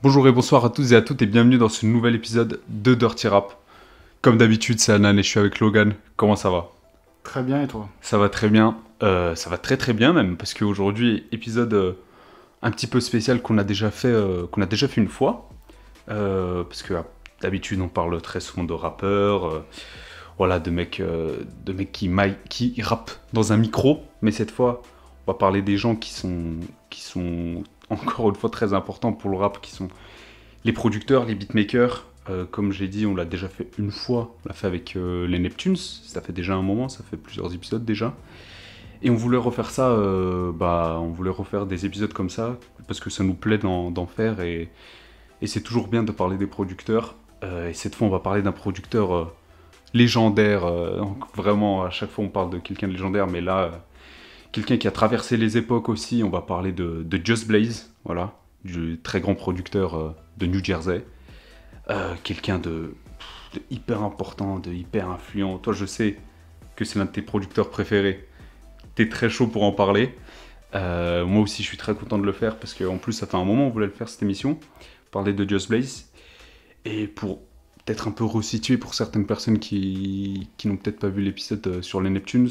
Bonjour et bonsoir à tous et à toutes et bienvenue dans ce nouvel épisode de Dirty Rap. Comme d'habitude, c'est Anan et je suis avec Logan. Comment ça va ? Très bien, et toi ? Ça va très bien. Ça va très très bien même, parce qu'aujourd'hui, épisode un petit peu spécial qu'on a déjà fait une fois. Parce que d'habitude, on parle très souvent de rappeurs, voilà, de mecs qui rappent dans un micro. Mais cette fois, on va parler des gens qui sont encore une fois très importants pour le rap, qui sont les producteurs, les beatmakers. Comme j'ai dit, on l'a déjà fait une fois, on l'a fait avec les Neptunes, ça fait déjà un moment, ça fait plusieurs épisodes déjà. Et on voulait refaire ça, on voulait refaire des épisodes comme ça, parce que ça nous plaît d'en faire, et c'est toujours bien de parler des producteurs. Et cette fois, on va parler d'un producteur légendaire, donc vraiment, à chaque fois on parle de quelqu'un de légendaire, mais là, quelqu'un qui a traversé les époques aussi. On va parler de Just Blaze, voilà, du très grand producteur de New Jersey. Quelqu'un de hyper important, de hyper influent. Toi, je sais que c'est l'un de tes producteurs préférés. T'es très chaud pour en parler. Moi aussi, je suis très content de le faire parce qu'en plus, ça fait un moment qu'on voulait le faire, cette émission. Parler de Just Blaze. Et pour peut-être un peu resituer pour certaines personnes qui n'ont peut-être pas vu l'épisode sur les Neptunes,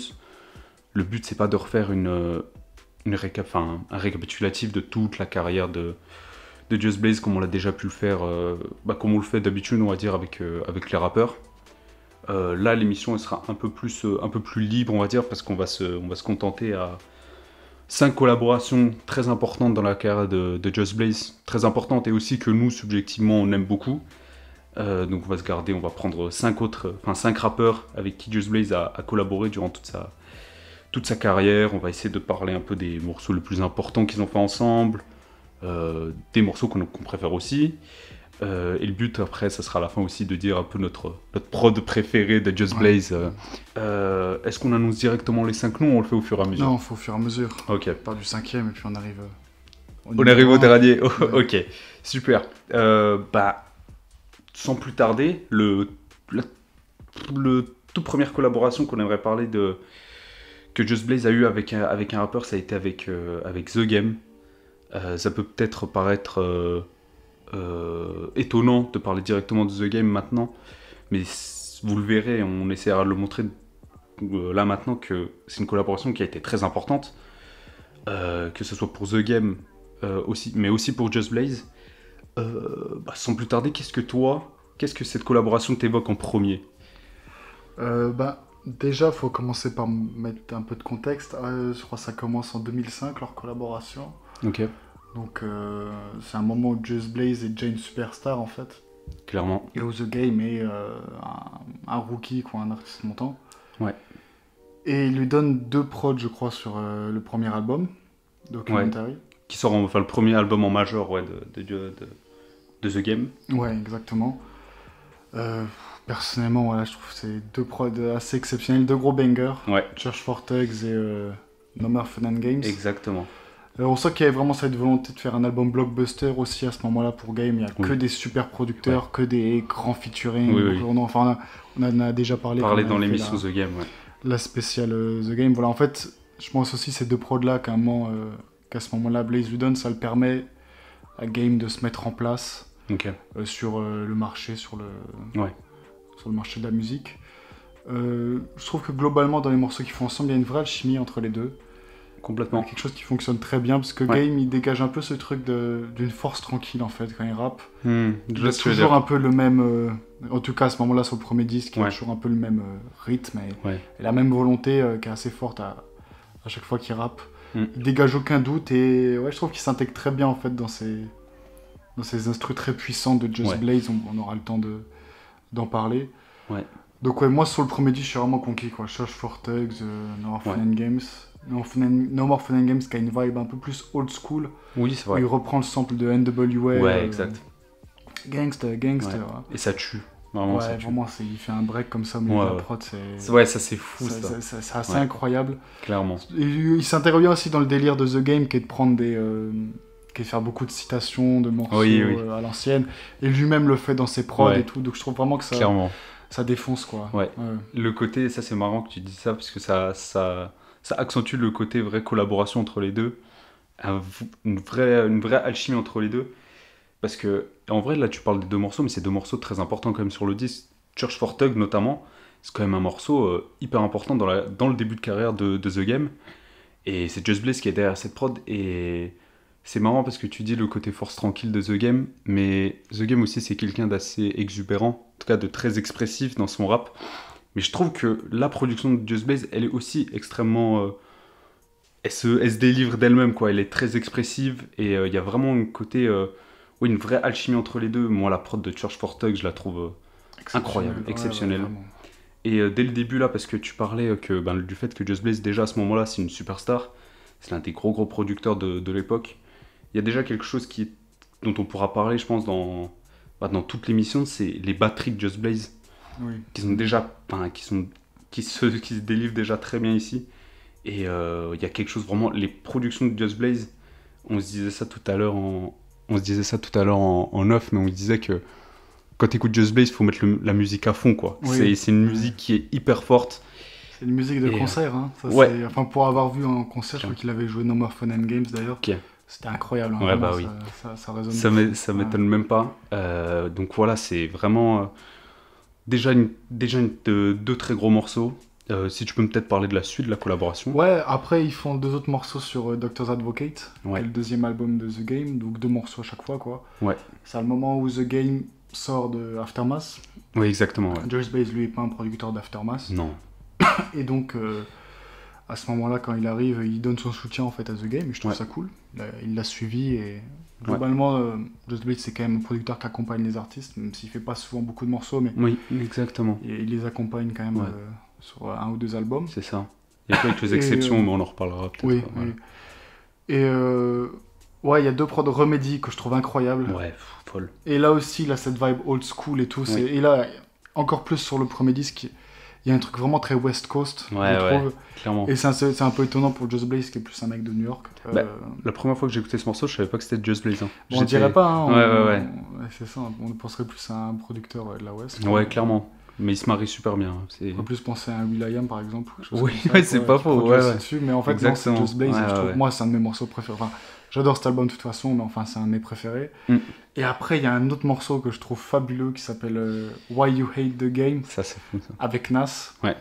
le but, c'est pas de refaire un récapitulatif de toute la carrière de Just Blaze comme on l'a déjà pu le faire, comme on le fait d'habitude, on va dire, avec les rappeurs. Là, l'émission elle sera un peu plus libre, on va dire, parce qu'on va se contenter à 5 collaborations très importantes dans la carrière de Just Blaze, très importantes et aussi que nous, subjectivement, on aime beaucoup. Donc on va prendre 5 rappeurs avec qui Just Blaze a collaboré durant toute sa carrière. On va essayer de parler un peu des morceaux les plus importants qu'ils ont fait ensemble, des morceaux qu'on préfère aussi. Et le but après, ça sera à la fin aussi de dire un peu notre prod préféré de Just Blaze. Est-ce qu'on annonce directement les 5 noms ou on le fait au fur et à mesure ? Non, il faut au fur et à mesure. Ok. On part du 5e et puis on arrive au dernier. Oh, ouais. Ok, super. Sans plus tarder, la toute première collaboration qu'on aimerait parler que Just Blaze a eu avec un rappeur, ça a été avec The Game. Ça peut peut-être paraître étonnant de parler directement de The Game maintenant, mais vous le verrez, on essaiera de le montrer là maintenant que c'est une collaboration qui a été très importante, que ce soit pour The Game aussi, mais aussi pour Just Blaze. Sans plus tarder, qu'est-ce que cette collaboration t'évoque en premier ? Déjà, il faut commencer par mettre un peu de contexte. Je crois que ça commence en 2005, leur collaboration. Ok. Donc, c'est un moment où Just Blaze est déjà une superstar, en fait. Clairement. Et où The Game est un rookie, quoi, un artiste montant. Ouais. Et il lui donne 2 prods, je crois, sur le premier album, Documentary. Ouais. Qui sort le premier album en major, ouais, de The Game. Ouais, exactement. Personnellement, voilà, je trouve que c'est 2 prods assez exceptionnels, 2 gros bangers. Ouais. Search for Thugs et No More Fun and Games. Exactement. On sent qu'il y avait vraiment cette volonté de faire un album blockbuster aussi à ce moment-là pour Game. Il n'y a que des super producteurs, que des grands featuring. Oui. On en a déjà parlé dans l'émission The Game, ouais. La spéciale The Game. Voilà, en fait, je pense aussi ces 2 prods-là qu'à ce moment-là, Blaze lui donne, ça le permet à Game de se mettre en place sur le marché, sur le marché de la musique. Je trouve que globalement, dans les morceaux qu'ils font ensemble, il y a une vraie alchimie entre les deux. Complètement. Quelque chose qui fonctionne très bien, parce que Game, il dégage un peu ce truc d'une force tranquille, en fait, quand il rappe. Il a toujours un peu le même... en tout cas, à ce moment-là, sur le premier disque, il a toujours un peu le même rythme et la même volonté qui est assez forte à chaque fois qu'il rappe. Il dégage aucun doute et je trouve qu'il s'intègre très bien, en fait, dans ces instrus très puissants de Just Blaze. On aura le temps d'en parler. Ouais. Donc moi, sur le premier disque, je suis vraiment conquis, quoi. Search for Thugs, No More Fun and Games... No More Fun and Games qui a une vibe un peu plus old school. Oui, c'est vrai. Où il reprend le sample de NWA. Ouais, exact. Gangsta. Ouais. Et ça tue. Vraiment, ça tue. Vraiment, il fait un break comme ça, mais la prod, c'est... Ouais, ça c'est fou, ça. C'est assez incroyable. Clairement. Il s'intègre bien aussi dans le délire de The Game, qui est de prendre qui est de faire beaucoup de citations, de morceaux à l'ancienne. Et lui-même le fait dans ses prods et tout. Donc je trouve vraiment que ça défonce, quoi. Ouais. Le côté, ça c'est marrant que tu dis ça, parce que ça ça accentue le côté vraie collaboration entre les deux, une vraie alchimie entre les deux. Parce que, en vrai, là, tu parles des 2 morceaux, mais c'est 2 morceaux très importants quand même sur le disque. Church for Thug, notamment, c'est quand même un morceau hyper important dans le début de carrière de The Game. Et c'est Just Blaze qui est derrière cette prod. Et c'est marrant parce que tu dis le côté force tranquille de The Game, mais The Game aussi, c'est quelqu'un d'assez exubérant, en tout cas de très expressif dans son rap. Mais je trouve que la production de Just Blaze, elle est aussi extrêmement... elle se délivre d'elle-même, quoi. Elle est très expressive et il y a vraiment un côté... oui, une vraie alchimie entre les deux. Moi, la prod de Church for Thug, je la trouve incroyable, exceptionnelle. Ouais, et dès le début, là, parce que tu parlais du fait que Just Blaze, déjà à ce moment-là, c'est une superstar, c'est l'un des gros producteurs de l'époque. Il y a déjà quelque chose dont on pourra parler, je pense, dans toute l'émission, c'est les batteries de Just Blaze, qui sont déjà, qui se délivrent déjà très bien ici. Et il y a quelque chose vraiment, les productions de Just Blaze, on se disait ça tout à l'heure en off, mais on se disait que quand t'écoutes Just Blaze, il faut mettre la musique à fond, quoi. Oui. C'est une musique qui est hyper forte. C'est une musique de concert, hein. Ça, enfin, pour avoir vu en concert, je crois qu'il avait joué No More Fun and Games d'ailleurs. Okay. C'était incroyable. Hein, ouais, bah oui. Ça résonne. Ça m'étonne même pas. Donc voilà, c'est vraiment déjà deux très gros morceaux. Si tu peux peut-être parler de la suite de la collaboration. Ouais, après ils font 2 autres morceaux sur Doctor's Advocate, qui est le 2e album de The Game, donc 2 morceaux à chaque fois, quoi. Ouais. C'est le moment où The Game sort de Aftermath. Oui, exactement. Ouais. Just Blaze, lui, est pas un producteur d'Aftermath. Non. Et donc, à ce moment-là, quand il arrive, il donne son soutien en fait à The Game, et je trouve ça cool. Il l'a suivi, et globalement, Just Blaze, c'est quand même un producteur qui accompagne les artistes, même s'il fait pas souvent beaucoup de morceaux, mais... Oui, exactement. Et il les accompagne quand même sur 1 ou 2 albums. C'est ça. Il y a quelques exceptions, mais on en reparlera peut-être. Oui, voilà. Oui. Et ouais, il y a 2 prods Remedy que je trouve incroyables. Ouais, folle. Et là aussi, il a cette vibe old school et tout. Oui. Et là, encore plus sur le premier disque, il y a un truc vraiment très West Coast, je trouve. Clairement. Et c'est un peu étonnant pour Just Blaze, qui est plus un mec de New York. La première fois que j'ai écouté ce morceau, je savais pas que c'était Just Blaze. Hein. Bon, on dirait pas, hein. Ouais. C'est ça, on penserait plus à un producteur de la West. Ouais, clairement. Mais il se marie super bien. On peut plus penser à un will.i.am par exemple. Oui, c'est pas faux. Dessus, mais en fait, non, c'est Just Blaze. Moi, c'est un de mes morceaux préférés. Enfin, j'adore cet album de toute façon, mais enfin, c'est un de mes préférés. Et après, il y a un autre morceau que je trouve fabuleux qui s'appelle Why You Hate the Game. Ça, c'est fou, ça. Avec Nas. Ouais.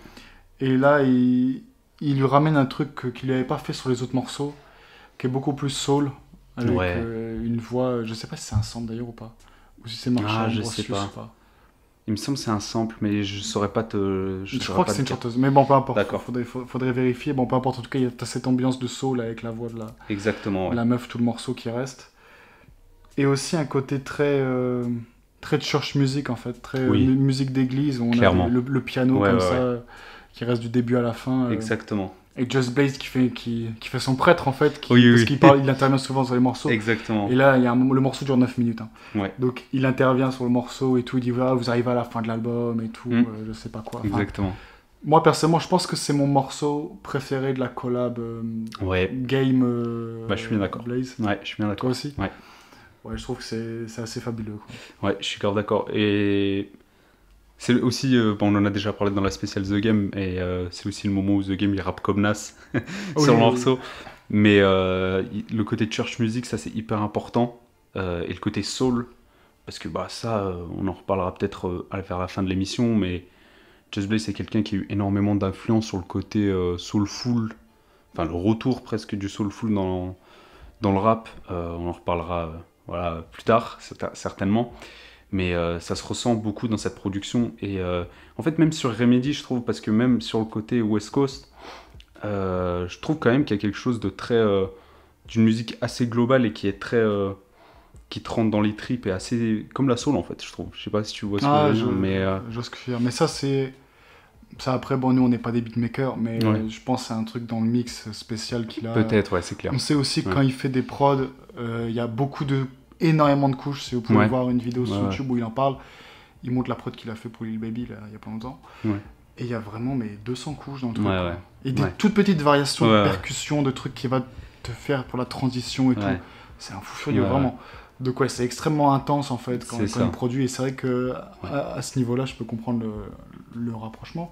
Et là, il lui ramène un truc qu'il n'avait pas fait sur les autres morceaux, qui est beaucoup plus soul, avec une voix. Je sais pas si c'est un sample d'ailleurs ou pas. Ou si c'est marché je sais pas. Il me semble que c'est un sample, mais je saurais pas te... Je crois que c'est une chanteuse, mais bon, peu importe. D'accord. Faudrait vérifier. Bon, peu importe, en tout cas, t'as cette ambiance de soul avec la voix de la meuf, tout le morceau qui reste. Et aussi un côté très church music, en fait, très musique d'église, où on a le piano comme ça, qui reste du début à la fin. Exactement. Et Just Blaze qui fait son prêtre en fait, parce qu'il il intervient souvent sur les morceaux. Exactement. Et là, le morceau dure 9 minutes. Hein. Ouais. Donc il intervient sur le morceau et tout, il dit vous arrivez à la fin de l'album et tout, je sais pas quoi. Enfin, exactement. Moi personnellement, je pense que c'est mon morceau préféré de la collab Game je suis bien d'accord. Blaze. Ouais, je suis bien d'accord. Toi aussi. Ouais, je trouve que c'est assez fabuleux. Quoi. Ouais, je suis grave d'accord. Et c'est aussi, on en a déjà parlé dans la spéciale The Game, et c'est aussi le moment où The Game il rappe comme Nas sur le morceau. Mais le côté church music, ça c'est hyper important. Et le côté soul, parce que ça, on en reparlera peut-être vers la fin de l'émission, mais Just Blaze c'est quelqu'un qui a eu énormément d'influence sur le côté soulful, enfin le retour presque du soulful dans le rap. On en reparlera plus tard, certainement. Mais ça se ressent beaucoup dans cette production. Et en fait, même sur Remedy, je trouve, parce que même sur le côté West Coast, je trouve quand même qu'il y a quelque chose de très... d'une musique assez globale et qui est très... qui te rentre dans les tripes et assez... comme la soul, en fait, je trouve. Je sais pas si tu vois ce que je veux dire, mais... Je vois ce que tu veux dire. Mais ça, c'est... Ça, après, bon, nous, on n'est pas des beatmakers, mais je pense que c'est un truc dans le mix spécial qu'il a. Peut-être, c'est clair. On sait aussi que quand il fait des prods, il y a énormément de couches. Si vous pouvez voir une vidéo sur YouTube où il en parle, il montre la prod qu'il a fait pour Lil Baby il y a pas longtemps. Et il y a vraiment 200 couches dans le truc. Et des toutes petites variations de percussion, de trucs qu'il va te faire pour la transition et tout. C'est un fou furieux, vraiment. Donc c'est extrêmement intense en fait quand il produit. Et c'est vrai que à ce niveau-là, je peux comprendre le rapprochement.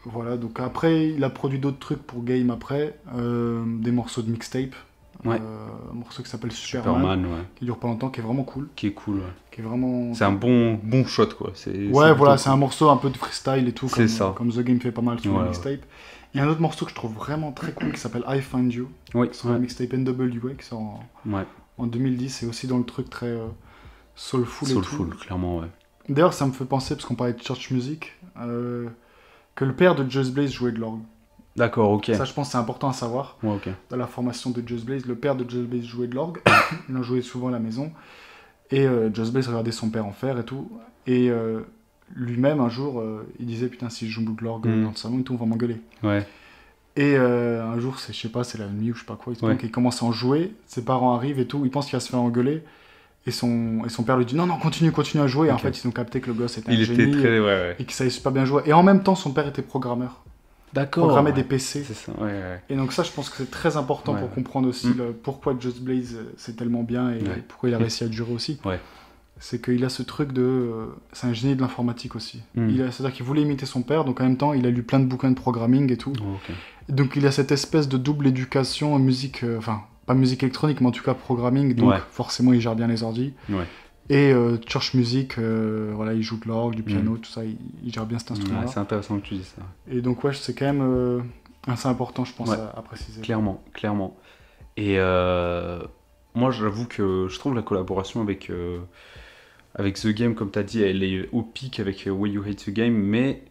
Voilà, donc après, il a produit d'autres trucs pour Game après, des morceaux de mixtape. Ouais. Un morceau qui s'appelle Superman, ouais. qui dure pas longtemps, qui est vraiment cool. Qui est cool, ouais. Qui est vraiment... C'est un bon shot, quoi. Ouais, voilà, c'est un morceau un peu de freestyle et tout, comme The Game fait pas mal sur le mixtape. Il y a un autre morceau que je trouve vraiment très cool qui s'appelle I Find You. Oui, c'est un mixtape NWA qui sort en 2010. C'est aussi dans le truc très soulful et tout. Soulful, clairement, ouais. D'ailleurs, ça me fait penser, parce qu'on parlait de church music, que le père de Just Blaze jouait de l'orgue. D'accord, ok. Ça, je pense que c'est important à savoir. Ouais, ok. Dans la formation de Just Blaze, le père de Just Blaze jouait de l'orgue. Il en jouait souvent à la maison. Et Just Blaze regardait son père en faire et tout. Et lui-même, un jour, il disait, putain, si je joue de l'orgue dans le salon et tout, on va m'engueuler. Ouais. Et un jour, je sais pas, c'est la nuit ou je sais pas quoi, il commence à en jouer, ses parents arrivent et tout, il pense qu'il va se faire engueuler. Et son père lui dit non, continue à jouer. Et en fait, ils ont capté que le gosse était un génie et qu'il savait super bien jouer. Et en même temps, son père était programmeur. D'accord. Programmait des PC. C'est ça, ouais. Et donc ça, je pense que c'est très important pour comprendre aussi pourquoi Just Blaze c'est tellement bien et pourquoi il a réussi à durer aussi. Ouais. C'est qu'il a ce truc de... c'est un génie de l'informatique aussi. C'est-à-dire qu'il voulait imiter son père, donc en même temps, il a lu plein de bouquins de programming et tout. Donc il a cette espèce de double éducation, musique... Enfin, pas musique électronique, mais en tout cas programming, donc forcément, il gère bien les ordis. Ouais. Et church music, voilà, il joue de l'orgue, du piano, tout ça, il gère bien cet instrument-là. C'est intéressant que tu dises ça. Et donc ouais, c'est quand même assez important, je pense, à préciser. Clairement. Et moi, j'avoue que je trouve la collaboration avec The Game, comme tu as dit, elle est au pic avec Way You Hate The Game, mais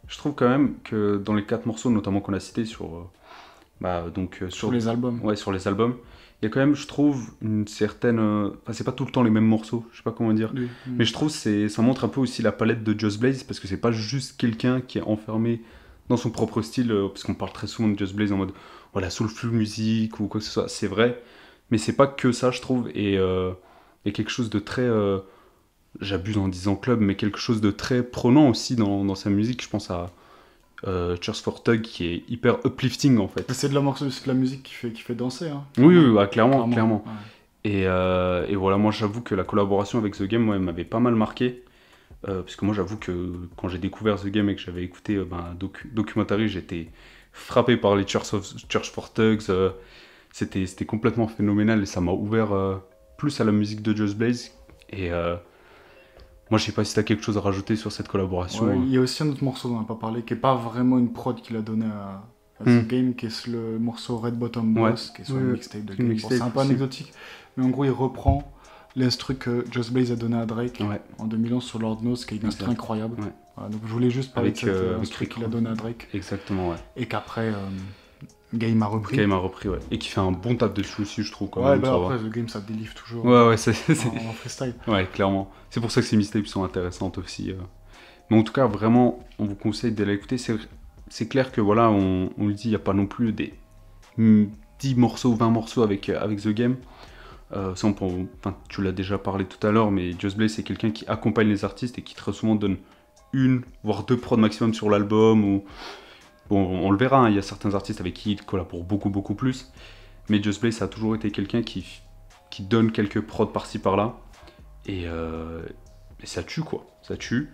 je trouve quand même que dans les 4 morceaux, notamment qu'on a cités sur les albums. Ouais, sur les albums. Il y a quand même, je trouve, une certaine... Enfin, c'est pas tout le temps les mêmes morceaux, je sais pas comment dire. Mais je trouve que ça montre un peu aussi la palette de Just Blaze, parce que c'est pas juste quelqu'un qui est enfermé dans son propre style, parce qu'on parle très souvent de Just Blaze en mode, voilà, soulful music ou quoi que ce soit. C'est vrai, mais c'est pas que ça, je trouve. Et il y a quelque chose de très... j'abuse en disant club, mais quelque chose de très prenant aussi dans sa musique. Je pense à... Cheers for Tug qui est hyper uplifting en fait. C'est de la musique qui fait danser. Hein. Oui, clairement. Ouais. Et voilà, moi j'avoue que la collaboration avec The Game, moi, elle m'avait pas mal marqué. Parce que moi j'avoue que quand j'ai découvert The Game et que j'avais écouté un documentaire, j'étais frappé par les Cheers for Tugs. C'était complètement phénoménal et ça m'a ouvert plus à la musique de Just Blaze. Et moi, je sais pas si tu as quelque chose à rajouter sur cette collaboration. Il y a aussi un autre morceau dont on n'a pas parlé, qui est pas vraiment une prod qu'il a donné à The Game, qui est le morceau Red Bottom Boss, qui est sur le mixtape de Game. C'est un peu anecdotique, mais en gros, il reprend l'instru que Just Blaze a donné à Drake en 2011 sur Lord Knows, qui est une instru incroyable. Voilà, donc je voulais juste parler de cet instru qu'il a donné à Drake. Exactement, ouais. Et qu'après... Game a repris. Ouais. Et qui fait un bon taf dessus aussi, je trouve. Quand même, après, The Game, ça délivre toujours. C'est... En freestyle. Ouais, clairement. C'est pour ça que ces mixtapes sont intéressantes aussi. Mais en tout cas, vraiment, on vous conseille d'aller écouter. C'est clair que, voilà, on le dit, il n'y a pas non plus des 10 morceaux, 20 morceaux avec The Game. Tu l'as déjà parlé tout à l'heure, mais Just Blaze, c'est quelqu'un qui accompagne les artistes et qui très souvent donne 1, voire 2 prods maximum sur l'album, ou... Bon, on le verra, il y a certains artistes avec qui il collabore beaucoup plus, mais Just Blaze, ça a toujours été quelqu'un qui donne quelques prods par-ci par-là, et ça tue, quoi, ça tue.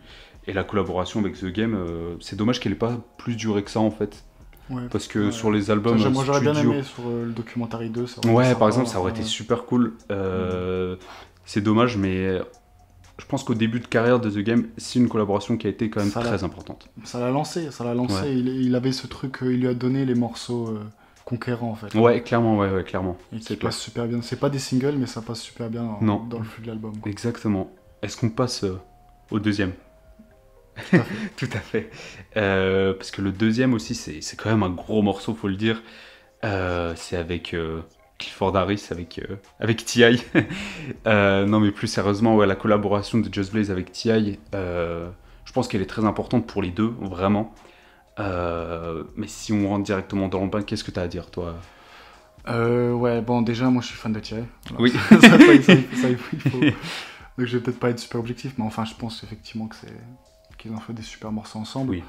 Et la collaboration avec The Game, c'est dommage qu'elle n'ait pas plus duré que ça, en fait. Parce que sur les albums moi j'aurais bien aimé sur le documentaire 2. Par exemple, ça aurait été super cool. C'est dommage, mais... Je pense qu'au début de carrière de The Game, c'est une collaboration qui a été quand même très importante. Ça l'a lancé. Ouais. Il avait ce truc, il lui a donné les morceaux conquérants en fait. Ouais, clairement. Et qui passe super bien. C'est pas des singles, mais ça passe super bien dans le flux de l'album. Quoi. Exactement. Est-ce qu'on passe au deuxième ? Tout à fait. Parce que le deuxième aussi, c'est quand même un gros morceau, faut le dire. C'est avec... Clifford Harris avec T.I. Non mais plus sérieusement, la collaboration de Just Blaze avec T.I. Je pense qu'elle est très importante pour les deux, vraiment. Mais si on rentre directement dans le bain, qu'est-ce que tu as à dire, toi ? Déjà, moi je suis fan de T.I. Voilà. Oui. ça, il faut... Donc je vais peut-être pas être super objectif, mais enfin je pense effectivement qu'ils ont fait des super morceaux ensemble. Oui.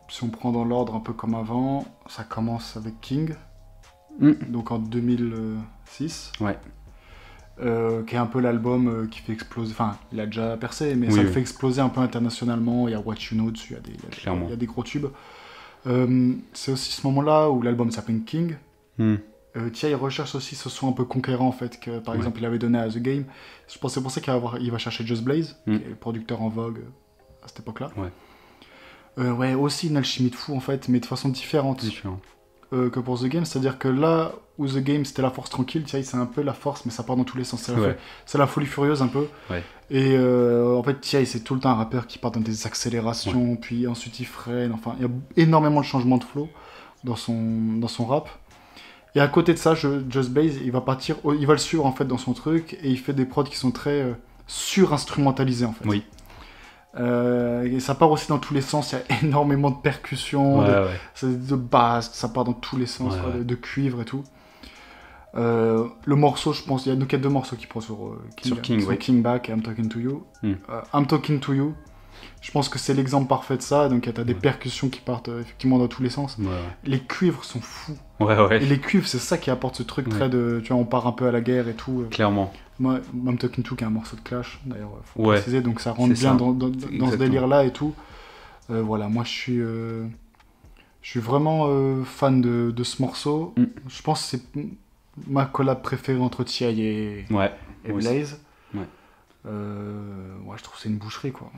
Si on prend dans l'ordre un peu comme avant, ça commence avec King. Donc en 2006. Ouais. qui est un peu l'album qui fait exploser, enfin il a déjà percé, mais ça le fait exploser un peu internationalement. Il y a What You Know dessus, il y a des gros tubes. C'est aussi ce moment-là où l'album s'appelle King. T.I. recherche aussi ce son un peu conquérant en fait, que par exemple il avait donné à The Game. Je pense que c'est pour ça qu'il va chercher Just Blaze, qui est le producteur en vogue à cette époque-là. Aussi une alchimie de fou en fait, mais de façon différente. Que pour The Game, c'est-à-dire que là où The Game c'était la force tranquille, T.I. c'est un peu la force, mais ça part dans tous les sens. C'est la folie furieuse un peu. Et en fait, T.I. c'est tout le temps un rappeur qui part dans des accélérations, puis ensuite il freine. Enfin, il y a énormément de changements de flow dans son rap. Et à côté de ça, Just Blaze, il va le suivre en fait dans son truc, et il fait des prods qui sont très sur-instrumentalisés en fait. Et ça part aussi dans tous les sens, il y a énormément de percussions, de basses, ça part dans tous les sens, de cuivre et tout. Le morceau, je pense, il y a deux morceaux qui prennent sur King Back et I'm Talking to You. I'm Talking to You, je pense que c'est l'exemple parfait de ça. Donc tu as des percussions qui partent effectivement dans tous les sens. Les cuivres sont fous. Et les cuivres, c'est ça qui apporte ce truc très de... Tu vois, on part un peu à la guerre et tout. Clairement. Moi, I'm Talking to You, qui est un morceau de Clash, d'ailleurs, faut préciser. Donc ça rentre bien dans ce délire-là et tout. Voilà, moi je suis vraiment fan de ce morceau. Je pense que c'est ma collab préférée entre T.I. et Blaze. Je trouve que c'est une boucherie quoi.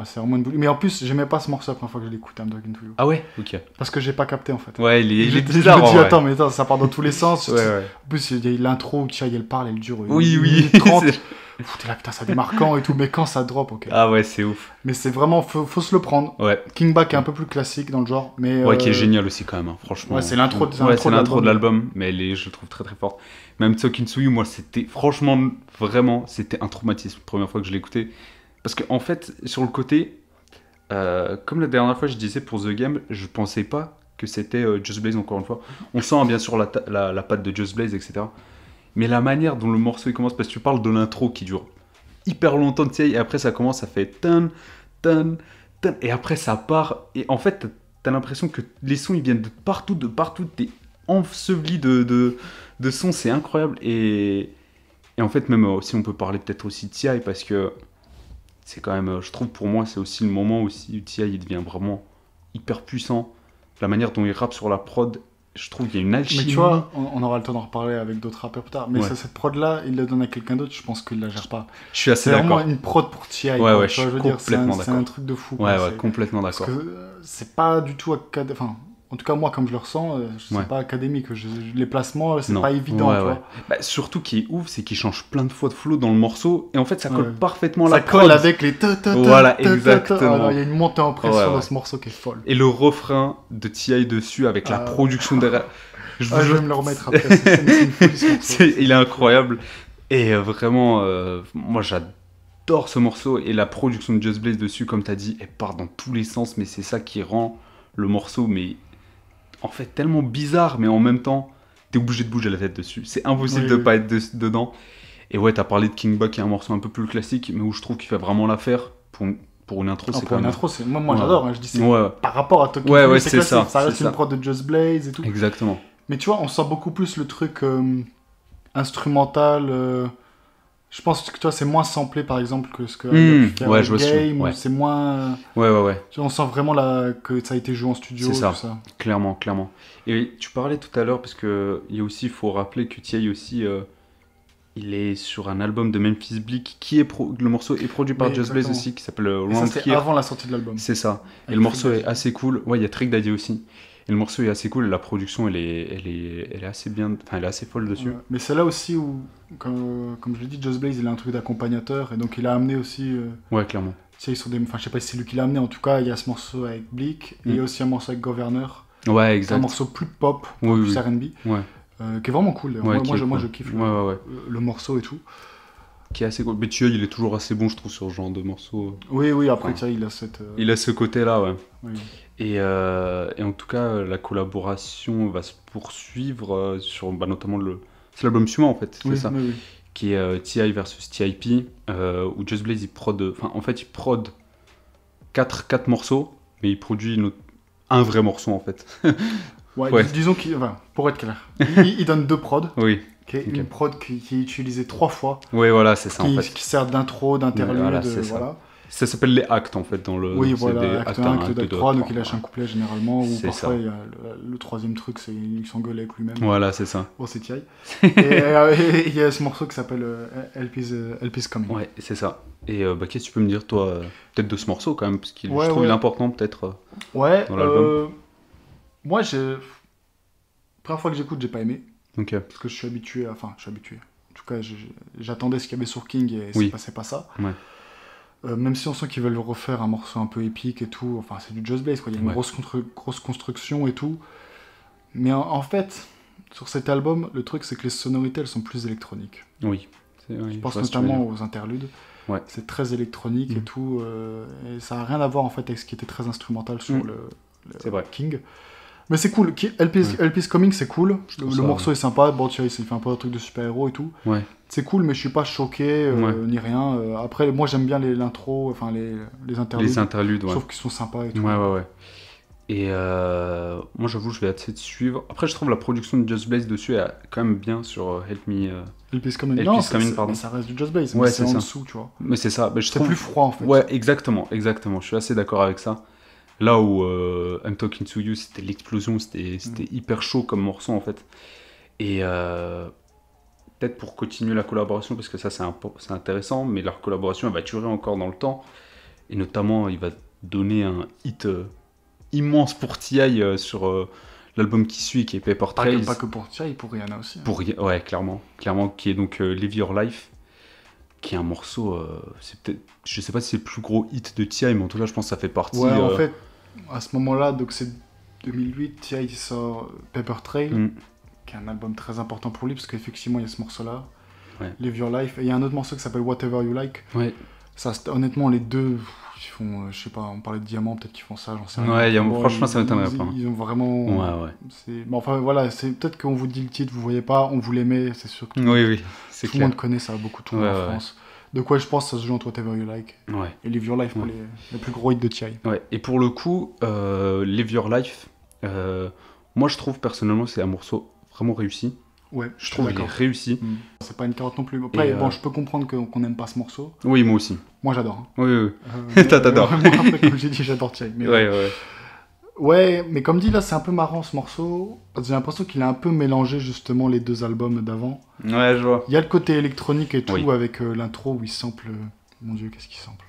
C'est vraiment une boucherie. Mais en plus, j'aimais pas ce morceau la première fois que je l'ai écouté, I'm Talking to You. Ah ouais, ok. Parce que j'ai pas capté en fait. Il est bizarre. Je me dis, attends, mais ça part dans tous les sens. En plus, il y a l'intro où T.I. elle parle, elle dure. Oui. 30. T'es là, putain, ça démarre quand et tout, mais quand ça drop, ok. Ah ouais, c'est ouf. Mais c'est vraiment, faut se le prendre. King Back est un peu plus classique dans le genre, mais. Qui est génial aussi quand même, hein, franchement. C'est l'intro de l'album, mais je le trouve très très forte. Même Talking to You, moi, c'était franchement, vraiment, c'était un traumatisme la première fois que je l'ai écouté. Parce qu'en fait, sur le côté, comme la dernière fois je disais pour The Game, je pensais pas que c'était Just Blaze encore une fois. On sent bien sûr la patte de Just Blaze, etc. Mais la manière dont le morceau il commence, parce que tu parles de l'intro qui dure hyper longtemps, et après ça commence, ça fait tan, tan, tan, et après ça part, et en fait t'as l'impression que les sons ils viennent de partout, t'es enseveli de sons, c'est incroyable, et en fait même si on peut parler peut-être aussi de T.I. parce que c'est quand même, je trouve pour moi c'est aussi le moment où T.I. il devient vraiment hyper puissant, la manière dont il rappe sur la prod. Je trouve qu'il y a une alchimie. Mais tu vois, on aura le temps d'en reparler avec d'autres rappeurs plus tard. Mais cette prod-là, il la donne à quelqu'un d'autre, je pense qu'il la gère pas. Je suis assez d'accord. C'est vraiment une prod pour T.I. Je suis complètement d'accord. C'est un truc de fou. Complètement d'accord. Parce que c'est pas du tout académique. Enfin, en tout cas, moi, comme je le ressens, c'est pas académique. Les placements, c'est pas évident. Tu vois. Surtout, qui est ouf, c'est qu'il change plein de fois de flow dans le morceau. Et en fait, ça colle parfaitement la prod. Ça colle avec les Voilà, exactement. Il y a une montée en pression dans ce morceau qui est folle. Et le refrain de T.I. dessus, avec la production derrière. Je vais me le remettre après. C'est une folie, il est incroyable. Et vraiment, moi, j'adore ce morceau. Et la production de Just Blaze dessus, comme tu as dit, elle part dans tous les sens. Mais c'est ça qui rend le morceau, mais en fait, tellement bizarre. Mais en même temps, t'es obligé de bouger la tête dessus. C'est impossible de pas être dedans. Et ouais, t'as parlé de King Buck, qui est un morceau un peu plus classique, mais où je trouve qu'il fait vraiment l'affaire. Pour une intro, c'est quand même... intro, moi j'adore. Je dis, par rapport à Talking to You, c'est classique. Ça reste une prod de Just Blaze et tout. Exactement. Mais tu vois, on sent beaucoup plus le truc instrumental. Je pense que tu vois, c'est moins samplé par exemple que ce que Game. C'est moins. Tu vois, on sent vraiment que ça a été joué en studio. C'est ça. Tout ça. Clairement. Et tu parlais tout à l'heure parce que il faut rappeler que T.I. aussi, il est sur un album de Memphis Bleek le morceau est produit par Just Blaze aussi, qui s'appelle Round Here. C'est avant la sortie de l'album. C'est ça. Et le morceau est assez cool. Il y a Trick Daddy aussi. Et le morceau est assez cool, et la production elle est assez bien, enfin elle est assez folle dessus. Mais c'est là aussi où, comme je l'ai dit, Just Blaze il a un truc d'accompagnateur, et donc il a amené aussi. Clairement. Je sais pas si c'est lui qui l'a amené, en tout cas il y a ce morceau avec Bleek, et il y a aussi un morceau avec Governor. Exact. C'est un morceau plus pop, plus R&B, qui est vraiment cool. Moi je kiffe le morceau et tout. Qui est assez cool. Mais tu vois, il est toujours assez bon, je trouve, sur ce genre de morceau. Oui, après, il a cette... Il a ce côté-là, Et en tout cas, la collaboration va se poursuivre sur notamment c'est l'album suivant, en fait, c'est ça. Qui est T.I. versus T.I.P. Où Just Blaze, il prod 4 morceaux, mais il produit un vrai morceau, en fait. Disons qu'il... pour être clair, il donne 2 prods. qui est une prod qui est utilisée 3 fois. Oui, voilà, c'est ça en fait. Qui sert d'intro, d'interlude, voilà. Ça s'appelle les actes en fait dans le. Oui, voilà, acte 1, acte 2, acte 3, donc il lâche un couplet généralement, ou parfois il y a le troisième truc, c'est il s'engueule avec lui-même. Voilà, c'est ça. Bon, c'est T.I. Et il y a ce morceau qui s'appelle Help Is Coming. Ouais, c'est ça. Et qu'est-ce que tu peux me dire, toi, peut-être de ce morceau quand même, parce qu'il je trouve il est important peut-être dans l'album. Moi, première fois que j'écoute, j'ai pas aimé. Ok. Parce que je suis habitué. En tout cas, j'attendais ce qu'il y avait sur King et ça passait pas ça. Ouais. Même si on sent qu'ils veulent refaire un morceau un peu épique et tout, enfin c'est du Just Blaze quoi, il y a une grosse construction et tout. Mais en fait, sur cet album, le truc c'est que les sonorités elles sont plus électroniques. Oui. Je pense notamment aux interludes. Ouais. C'est très électronique et tout, et ça a rien à voir en fait avec ce qui était très instrumental sur le King. Mais c'est cool, Help Is Coming c'est cool, le morceau est sympa, bon tu vois, il fait un peu un truc de super-héros et tout. Ouais. C'est cool, mais je suis pas choqué, ni rien. Après, moi j'aime bien l'intro, enfin les interludes. Les interludes, ouais. Je trouve qu'ils sont sympas et tout. Ouais. Et moi j'avoue, je vais essayer de suivre. Après, je trouve la production de Just Blaze dessus est quand même bien sur Help Is Coming. Non, mais ça reste du Just Blaze, ouais, c'est en dessous, tu vois. Mais c'est ça. C'est plus froid en fait. Ouais, exactement. Je suis assez d'accord avec ça. Là où I'm Talking to You, c'était l'explosion, c'était hyper chaud comme morceau en fait. Et peut-être pour continuer la collaboration, parce que ça c'est intéressant, mais leur collaboration elle va durer encore dans le temps. Et notamment, il va donner un hit immense pour T.I. Sur l'album qui suit, qui est Paper Trails. Pas que pour T.I., pour Rihanna aussi. Ouais, clairement, qui est donc Live Your Life, qui est un morceau, c'est peut-être, je sais pas si c'est le plus gros hit de T.I., mais en tout cas, je pense que ça fait partie. Ouais, en fait, à ce moment-là, donc c'est 2008, T.I. sort Paper Trail, qui est un album très important pour lui, parce qu'effectivement, il y a ce morceau-là, Live Your Life, et il y a un autre morceau qui s'appelle Whatever You Like. Ouais. Ça, honnêtement, les deux, ils font, je sais pas, on parlait de Diamant, peut-être qu'ils font ça, j'en sais rien. Ouais, franchement, ça m'étonnerait pas. Ils ont vraiment. Ouais. Bon, enfin, voilà, c'est peut-être qu'on vous dit le titre, vous voyez pas, on vous l'aimait, c'est sûr que oui, c'est tout le monde connaît, ça a beaucoup tourné en France. De quoi je pense, ça se joue entre Whatever You Like et Live Your Life pour les plus gros hits de T.I. Ouais, et pour le coup, Live Your Life, moi je trouve personnellement c'est un morceau vraiment réussi. Ouais, je trouve qu'il est réussi. C'est pas une carotte non plus. Après, bon, je peux comprendre qu'on n'aime pas ce morceau. Oui, moi aussi. Moi j'adore. Oui. T'adores. Après, comme j'ai dit, j'adore T.I. Ouais. Ouais, mais comme dit là, c'est un peu marrant ce morceau. J'ai l'impression qu'il a un peu mélangé justement les deux albums d'avant. Ouais, je vois. Il y a le côté électronique et tout avec l'intro où il sample. Mon Dieu, qu'est-ce qu'il sample?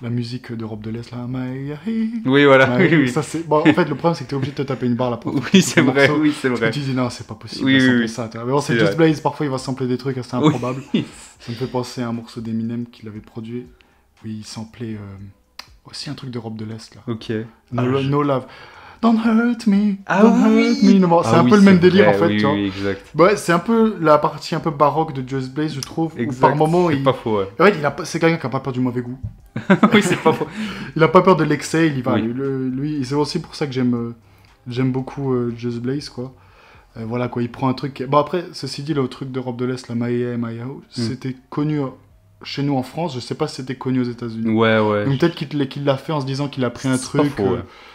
La musique d'Europe de l'Est là. Oui, voilà. Oui. Ça, bon, en fait, le problème c'est que t'es obligé de te taper une barre là. Oui, c'est vrai. Parce que tu dis non, c'est pas possible de sampler ça. Mais bon, c'est Just Blaze, parfois il va sampler des trucs assez improbables. Ça me fait penser à un morceau d'Eminem qu'il avait produit où il samplait. Aussi un truc d'Europe de l'Est là. Ok. No Love. Don't hurt me. Ah don't hurt me. No, c'est un peu le même délire en fait. Tu vois. Oui, exact. Ouais, c'est un peu la partie un peu baroque de Just Blaze, je trouve. Exact. Où par moment, c'est pas faux. Ouais. En fait, c'est quelqu'un qui a pas peur du mauvais goût. Oui, c'est pas faux. Il a pas peur de l'excès. Il y va. Lui, c'est aussi pour ça que j'aime beaucoup Just Blaze quoi. Voilà quoi, il prend un truc. Bon après, ceci dit, le truc d'Europe de l'Est, la Maya, c'était connu. Chez nous en France, je sais pas si c'était connu aux États-Unis. Ouais. Donc peut-être qu'il l'a fait en se disant qu'il a pris un truc.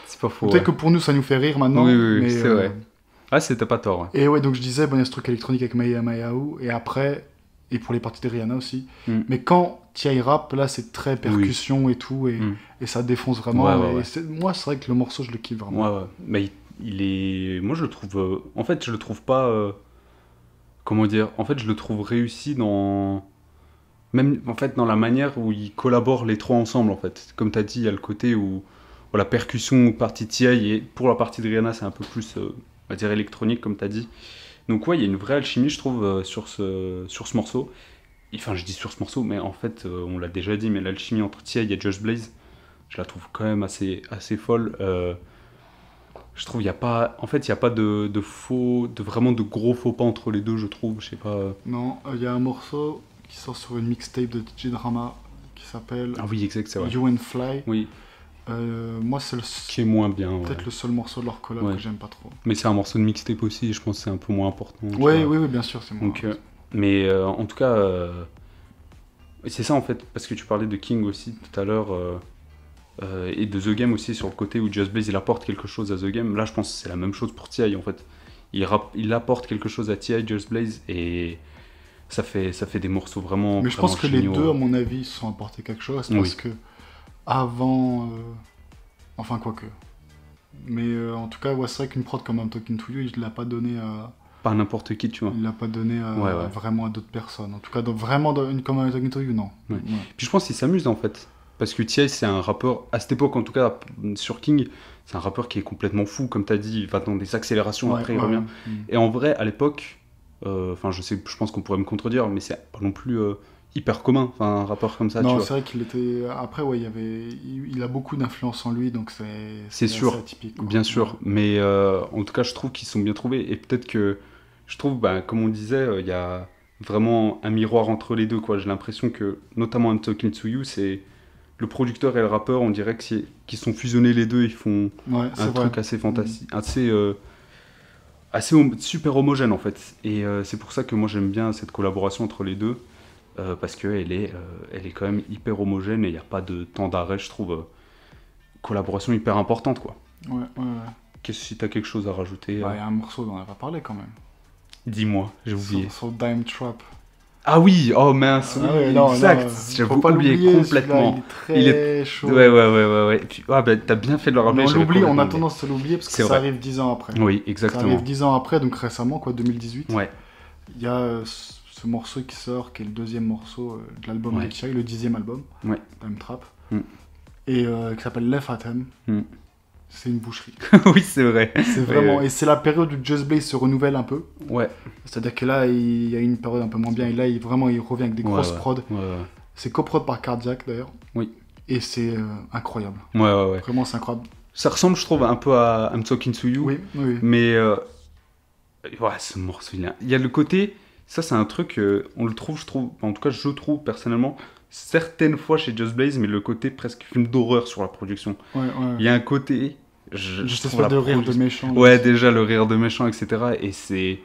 C'est pas faux. Peut-être que pour nous ça nous fait rire maintenant. Oui, mais, c'est vrai. Ah, c'était pas tort. Ouais. Et ouais, donc je disais, bon, il y a ce truc électronique avec Mayao, et après, et pour les parties de Rihanna aussi. Mais quand T.I. rap, là c'est très percussion et tout, et ça défonce vraiment. Moi, c'est vrai que le morceau, je le kiffe vraiment. Ouais. Mais il est. Moi je le trouve. En fait, je le trouve pas. Comment dire? En fait, je le trouve réussi dans. Même en fait dans la manière où ils collaborent les trois ensemble en fait. Comme tu as dit, il y a le côté où la percussion partie T.I. et pour la partie de Rihanna c'est un peu plus on va dire électronique comme tu as dit. Donc ouais, il y a une vraie alchimie je trouve sur ce morceau. Enfin je dis sur ce morceau mais en fait on l'a déjà dit mais l'alchimie entre T.I. et Just Blaze je la trouve quand même assez folle. Je trouve il y a pas vraiment de gros faux pas entre les deux je trouve, je sais pas. Non, il y a un morceau qui sort sur une mixtape de DJ Drama qui s'appelle c'est vrai. You and Fly. Oui. Moi c'est qui est moins bien. Peut-être le seul morceau de leur collab que j'aime pas trop. Mais c'est un morceau de mixtape aussi, je pense que c'est un peu moins important. Oui, bien sûr, c'est moins. Donc, mais en tout cas, c'est ça en fait, parce que tu parlais de King aussi tout à l'heure et de The Game aussi sur le côté où Just Blaze il apporte quelque chose à The Game. Là, je pense que c'est la même chose pour T.I. en fait. il apporte quelque chose à T.I., Just Blaze, et ça fait des morceaux vraiment. Mais je pense que les deux, à mon avis, se sont apportés quelque chose parce que avant, enfin quoique. Mais en tout cas, ouais, c'est vrai qu'une prod comme I'm Talking to You, il l'a pas donné à. Pas n'importe qui, tu vois. Il l'a pas donné vraiment à d'autres personnes. En tout cas, vraiment une comme I'm Talking to You, non. Ouais. Puis je pense qu'il s'amuse en fait. Parce que T.I., c'est un rappeur, à cette époque en tout cas, sur King, c'est un rappeur qui est complètement fou, comme tu as dit, il va dans des accélérations, après il revient. Et en vrai, à l'époque, je pense qu'on pourrait me contredire, mais c'est pas non plus hyper commun, un rappeur comme ça. Non, c'est vrai qu'il était. Après, ouais, il a beaucoup d'influence en lui, donc c'est sûr, atypique. Bien sûr, mais en tout cas, je trouve qu'ils sont bien trouvés, et peut-être que, je trouve, comme on disait, il y a vraiment un miroir entre les deux, quoi. J'ai l'impression que, notamment I'm Talking to You, c'est. Le producteur et le rappeur, on dirait qu'ils sont fusionnés les deux, ils font un truc assez fantastique, assez super homogène en fait. Et c'est pour ça que moi j'aime bien cette collaboration entre les deux, parce qu'elle est quand même hyper homogène et il n'y a pas de temps d'arrêt, je trouve. Collaboration hyper importante quoi. Ouais. Si t'as quelque chose à rajouter. Il y a un morceau dont on n'a pas parlé quand même. Dis-moi, j'ai oublié. Sur Dime Trap. Ah oui, oh mince, exact, j'avais oublié complètement. Il est très chaud. Ouais. Et puis, t'as bien fait de le rappeler. On a tendance à l'oublier parce que ça arrive 10 ans après. Oui, exactement. Ça arrive 10 ans après, donc récemment, 2018. Ouais. Il y a ce morceau qui sort, qui est le deuxième morceau de l'album de T.I., le 10e album, Dime Trap, et qui s'appelle Left Atem. C'est une boucherie. Oui, c'est vrai. C'est vraiment... Et c'est la période où Just Blaze se renouvelle un peu. Ouais. C'est-à-dire que là, il y a une période un peu moins bien. Et là, il revient avec des grosses prods. C'est coprod par Cardiac, d'ailleurs. Oui. Et c'est incroyable. Ouais. Vraiment, c'est incroyable. Ça ressemble, je trouve, un peu à I'm Talking to You. Oui. Mais... ce morceau, il y a le côté... Ça, c'est un truc... on le trouve, je trouve... En tout cas, je trouve, personnellement... Certaines fois chez Just Blaze, mais le côté presque film d'horreur sur la production. Il y a un côté... Juste espèce de rire de méchant. Ouais, déjà le rire de méchant, etc. Et c'est...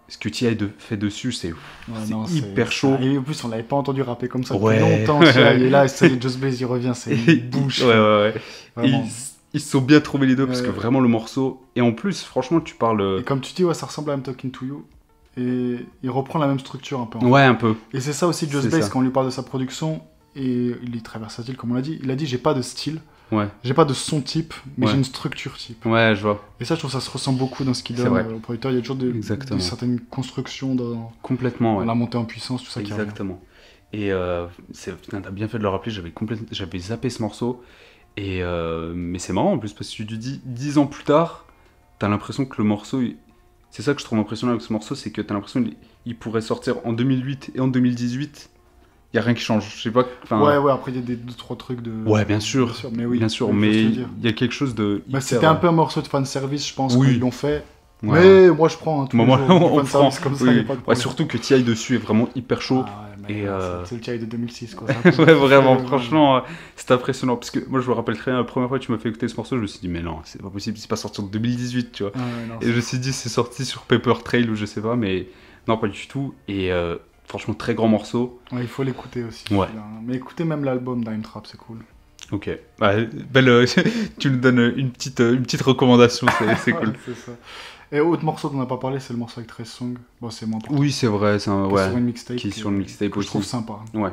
Ce que T.I. fait dessus, c'est hyper chaud. Et en plus, on l'avait pas entendu rapper comme ça depuis longtemps. Et là, Just Blaze, il revient, c'est une bouche. Ouais. Ils se sont bien trouvés les deux, parce que vraiment le morceau... Et en plus, franchement, tu parles... Et comme tu dis, ça ressemble à I'm Talking to You. Et il reprend la même structure un peu. Un peu. Et c'est ça aussi Just Blaze, quand on lui parle de sa production, et il est très versatile, comme on l'a dit. Il a dit, j'ai pas de style. J'ai pas de son type, mais j'ai une structure type. Ouais, je vois. Et ça, je trouve ça se ressent beaucoup dans ce qu'il donne au producteur. Il y a toujours de certaines constructions dans la montée en puissance, tout ça. Exactement. Et t'as bien fait de le rappeler, j'avais zappé ce morceau. Et mais c'est marrant en plus, parce que tu dis 10 ans plus tard, t'as l'impression que le morceau... C'est ça que je trouve impressionnant avec ce morceau, c'est que t'as l'impression qu'il pourrait sortir en 2008 et en 2018. Il n'y a rien qui change, je sais pas... après il y a 2-3 trucs de... Ouais, bien sûr, mais il y a quelque chose de... C'était un peu un morceau de fanservice, je pense, qu'ils l'ont fait. Mais moi je prends on prend comme ça, y a pas de problème. Surtout que T.I. dessus est vraiment hyper chaud. C'est le T.I. de 2006, quoi. Vraiment, franchement, c'est impressionnant. Parce que moi je me rappelle très bien, la première fois que tu m'as fait écouter ce morceau, je me suis dit, mais non, c'est pas possible, c'est pas sorti en 2018, tu vois. Et je me suis dit, c'est sorti sur Paper Trail ou je sais pas, mais non, pas du tout. Et franchement, très grand morceau. Il faut l'écouter aussi. Mais écoutez même l'album Dime Trap, c'est cool. Ok, tu nous donnes une petite recommandation, c'est cool. C'est ça. Et autre morceau dont on n'a pas parlé, c'est le morceau avec 13 Songs. Bon, c'est moins important. Oui, c'est vrai, c'est un... sur une mixtape. Qui est sur une mixtape que je trouve sympa. Ouais.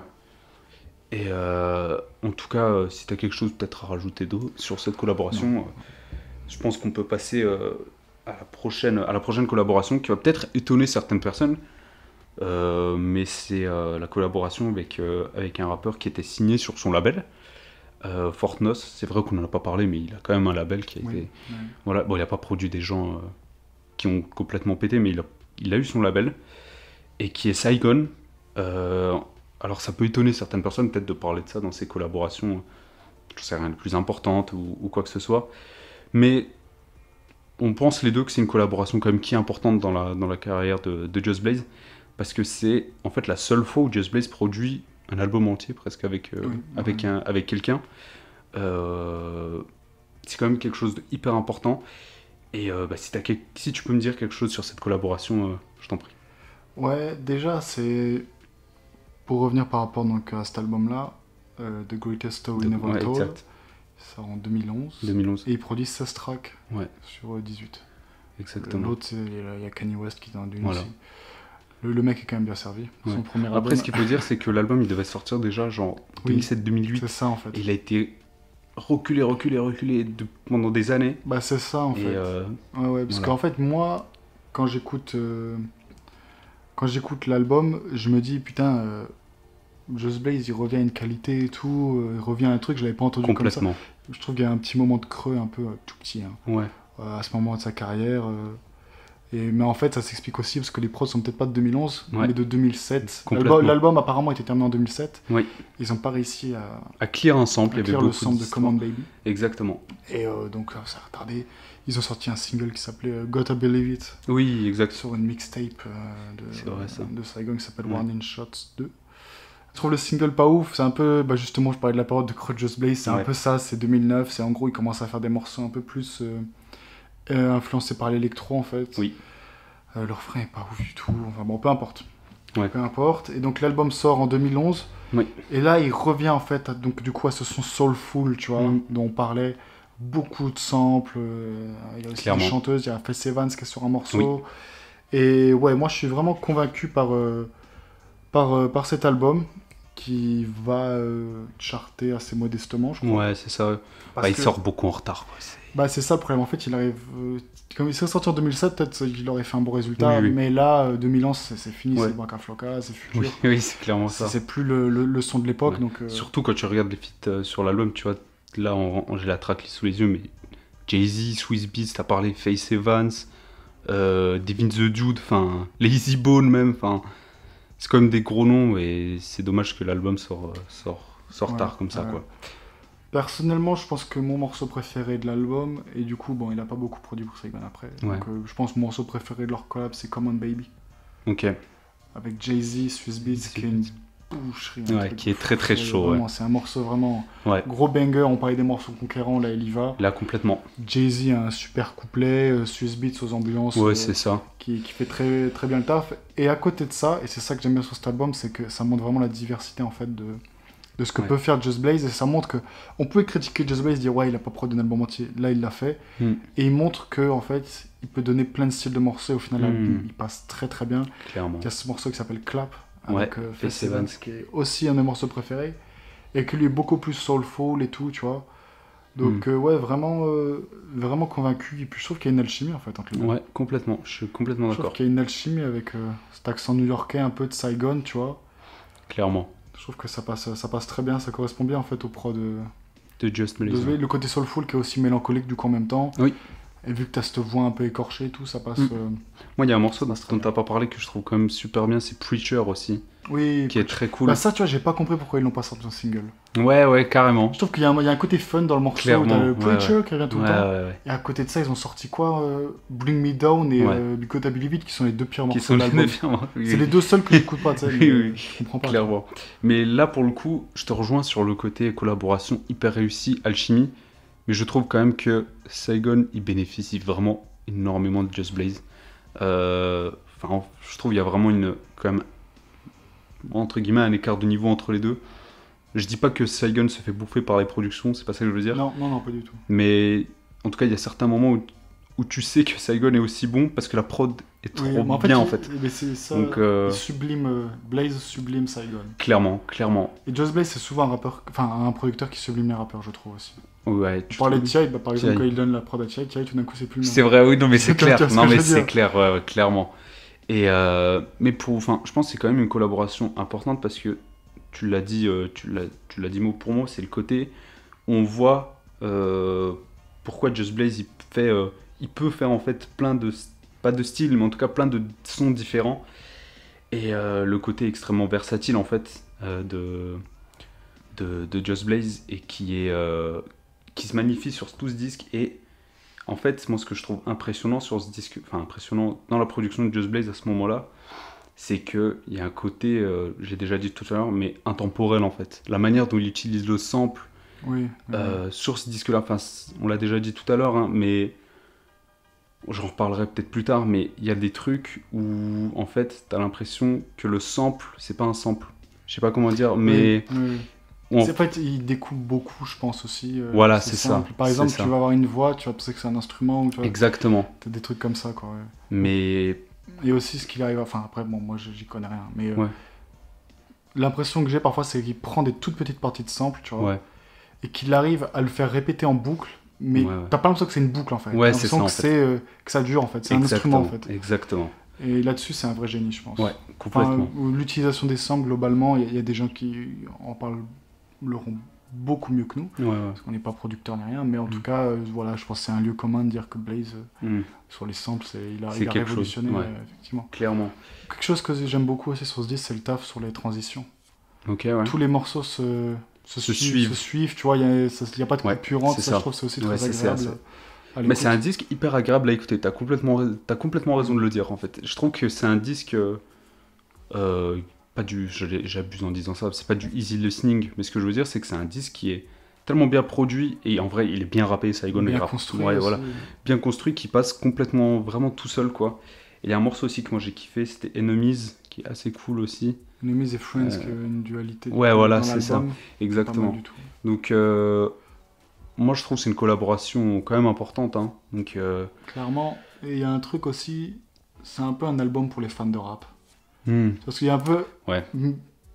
Et en tout cas, si tu as quelque chose peut-être à rajouter d'autre sur cette collaboration, je pense qu'on peut passer à la prochaine collaboration qui va peut-être étonner certaines personnes. Mais c'est la collaboration avec un rappeur qui était signé sur son label. Fortnos, c'est vrai qu'on n'en a pas parlé, mais il a quand même un label qui a été... Voilà. Bon, il n'a pas produit des gens qui ont complètement pété, mais il a eu son label, et qui est Saigon. Alors ça peut étonner certaines personnes peut-être de parler de ça dans ces collaborations, je sais rien, les plus importantes ou quoi que ce soit, mais on pense les deux que c'est une collaboration quand même qui est importante dans la carrière de Just Blaze, parce que c'est en fait la seule fois où Just Blaze produit un album entier presque avec quelqu'un. C'est quand même quelque chose d'hyper important. Et si tu peux me dire quelque chose sur cette collaboration, je t'en prie. Ouais, déjà, c'est... Pour revenir par rapport donc, à cet album-là, The Greatest Story Never Told, ça en 2011. Et il produit 16 tracks sur 18. exactement. L'autre, il y a Kanye West qui est dans Dune aussi. Le mec est quand même bien servi. Son premier album. Après, ce qu'il faut dire, c'est que l'album, il devait sortir déjà genre 2007-2008. C'est ça, en fait. Et il a été reculé pendant des années. Bah, c'est ça, en fait. Parce qu'en fait, moi, quand j'écoute l'album, je me dis, putain, Just Blaze, il revient à une qualité et tout, il revient à un truc que je l'avais pas entendu comme ça. Je trouve qu'il y a un petit moment de creux, un peu tout petit, à ce moment de sa carrière. Mais en fait, ça s'explique aussi parce que les prods sont peut-être pas de 2011, mais de 2007. L'album apparemment était terminé en 2007. Oui. Ils n'ont pas réussi à clear un sample. À clear le sample de Command Baby. Exactement. Et donc ça a retardé. Ils ont sorti un single qui s'appelait Gotta Believe It. Oui, exact. Sur une mixtape de Saigon qui s'appelle Warning Shots 2. Je trouve le single pas ouf. C'est un peu, justement, je parlais de la période de Crud Just Blaze. C'est un peu ça, c'est 2009. C'est en gros, ils commencent à faire des morceaux un peu plus influencés par l'électro en fait. Oui. Le refrain est pas ouf du tout. Enfin bon, peu importe. Peu importe. Et donc l'album sort en 2011. Oui. Et là, il revient en fait donc du coup à ce son soulful, tu vois, dont on parlait. Beaucoup de samples. Il y a aussi des chanteuses. Il y a Faith Evans qui est sur un morceau. Oui. Et ouais, moi je suis vraiment convaincu par cet album qui va charter assez modestement, je crois. Ouais, c'est ça. Il sort beaucoup en retard. C'est ça le problème. En fait, il arrive. Comme il serait sorti en 2007, peut-être qu'il aurait fait un bon résultat. Mais là, 2011, c'est fini. C'est Waka Flocka, c'est Future. Oui, c'est clairement ça. C'est plus le son de l'époque. Donc, surtout quand tu regardes les feats sur l'album, tu vois, là, j'ai la tracklist sous les yeux, mais Jay-Z, Swizz Beatz, t'as parlé, Faith Evans, Devin the Dude, Lazy Bone même, c'est quand même des gros noms et c'est dommage que l'album sort tard comme ça, quoi. Personnellement, je pense que mon morceau préféré de l'album, et du coup, il a pas beaucoup produit pour Saigon après, donc je pense que mon morceau préféré de leur collab, c'est Common Baby. Ok. Avec Jay-Z, Swizz Beatz, qui est une boucherie. Qui est très très chaud. Vraiment, c'est un morceau vraiment gros banger. On parlait des morceaux conquérants, là il y va. Là complètement. Jay-Z a un super couplet, Swizz Beatz aux ambiances. C'est ça. Qui fait très, très bien le taf. Et à côté de ça, et c'est ça que j'aime bien sur cet album, c'est que ça montre vraiment la diversité en fait de ce que peut faire Just Blaze. Et ça montre que on pouvait critiquer Just Blaze, dire il a pas produit un album entier. Là il l'a fait. Et il montre que en fait il peut donner plein de styles de morceaux. Et au final il passe très très bien. Clairement. Il y a ce morceau qui s'appelle Clap avec Faith Evans, qui est aussi un de mes morceaux préférés, et qui lui est beaucoup plus soulful et tout, tu vois. Donc vraiment convaincu. Et puis je trouve qu'il y a une alchimie en fait entre les deux. Ouais, complètement. Je suis complètement d'accord. Je trouve qu'il y a une alchimie avec cet accent new-yorkais un peu de Saigon, tu vois. Clairement. Je trouve que ça passe très bien, ça correspond bien en fait au pro de Just Blaze. Le côté soulful qui est aussi mélancolique du coup en même temps. Oui. Et vu que t'as cette voix un peu écorchée et tout, ça passe... Moi, il y a un morceau dont t'as pas parlé que je trouve quand même super bien, c'est Preacher aussi. Oui. Qui est très cool. Ça, tu vois, j'ai pas compris pourquoi ils l'ont pas sorti en single. Ouais, carrément. Je trouve qu'il y a un côté fun dans le morceau. Clairement. T'as le Preacher qui revient tout le temps. Ouais. Et à côté de ça, ils ont sorti quoi Bring Me Down et Gotta Believe It, qui sont les deux pires morceaux de l'album. C'est les deux seuls que j'écoute pas, tu sais. Oui. Je comprends pas. Clairement. Mais là, pour le coup, je te rejoins sur le côté collaboration hyper réussi, alchimie. Mais je trouve quand même que Saigon, il bénéficie vraiment énormément de Just Blaze. Je trouve qu'il y a vraiment quand même, entre guillemets, un écart de niveau entre les deux. Je dis pas que Saigon se fait bouffer par les productions, c'est pas ça que je veux dire. Non, pas du tout. Mais en tout cas, il y a certains moments où tu sais que Saigon est aussi bon parce que la prod est trop bien en fait. Mais c'est ça, donc, Blaze sublime Saigon. Clairement. Et Just Blaze, c'est souvent un producteur qui sublime les rappeurs, je trouve aussi. Ouais, tu parlais de T.I., par exemple, quand il donne la prod à T.I., tout d'un coup c'est plus le même. C'est vrai, oui, non mais c'est clair. Non mais c'est clair, clairement. Et mais je pense que c'est quand même une collaboration importante parce que tu l'as dit mot pour mot, c'est le côté où on voit pourquoi Just Blaze il peut faire en fait plein de, pas de styles, mais en tout cas plein de sons différents. Et le côté extrêmement versatile en fait de Just Blaze et qui se magnifie sur tout ce disque. Et en fait, moi ce que je trouve impressionnant sur ce disque, impressionnant dans la production de Just Blaze à ce moment-là, c'est qu'il y a un côté, j'ai déjà dit tout à l'heure, mais intemporel en fait. La manière dont il utilise le sample sur ce disque-là, on l'a déjà dit tout à l'heure, mais j'en reparlerai peut-être plus tard, mais il y a des trucs où en fait t'as l'impression que le sample, c'est pas un sample. Je sais pas comment dire, mais En fait, il découpe beaucoup, je pense aussi. Voilà, c'est ça. Par exemple, tu vas avoir une voix, tu vas penser que c'est un instrument. Ou tu vois, exactement. T'as des trucs comme ça, quoi. Ouais. Mais... Et aussi, ce qu'il arrive... Enfin, après, bon, moi, j'y connais rien. Mais l'impression que j'ai parfois, c'est qu'il prend des toutes petites parties de sample, tu vois. Et qu'il arrive à le faire répéter en boucle. Mais t'as pas l'impression que c'est une boucle, en fait. Ouais, c'est ça, en fait. Que ça dure, en fait. C'est un instrument, en fait. Exactement. Et là-dessus, c'est un vrai génie, je pense. Ouais, complètement. L'utilisation des samples, globalement, il y a des gens qui en parleront beaucoup mieux que nous, parce qu'on n'est pas producteur ni rien, mais en tout cas, voilà, je pense que c'est un lieu commun de dire que Blaze, sur les samples, il a révolutionné, effectivement. Clairement. Quelque chose que j'aime beaucoup aussi sur ce disque, c'est le taf sur les transitions. Ok, ouais. Tous les morceaux se suivent, tu vois, il n'y a pas de coupure entre, ça, je trouve que c'est aussi très agréable. Mais c'est un disque hyper agréable à écouter, t'as complètement raison de le dire en fait. Je trouve que c'est un disque, j'abuse en disant ça, c'est pas du easy listening, mais ce que je veux dire c'est que c'est un disque qui est tellement bien produit, et en vrai il est bien rappé, Saigon bien construit, bien construit, qui passe complètement, vraiment tout seul quoi. Et il y a un morceau aussi que moi j'ai kiffé, c'était Enemies, qui est assez cool aussi. Enemies et Friends, qui a une dualité. Ouais voilà, c'est ça, exactement. Donc moi, je trouve que c'est une collaboration quand même importante. Hein. Donc, clairement, et il y a un truc aussi, c'est un peu un album pour les fans de rap. Parce qu'il y a un peu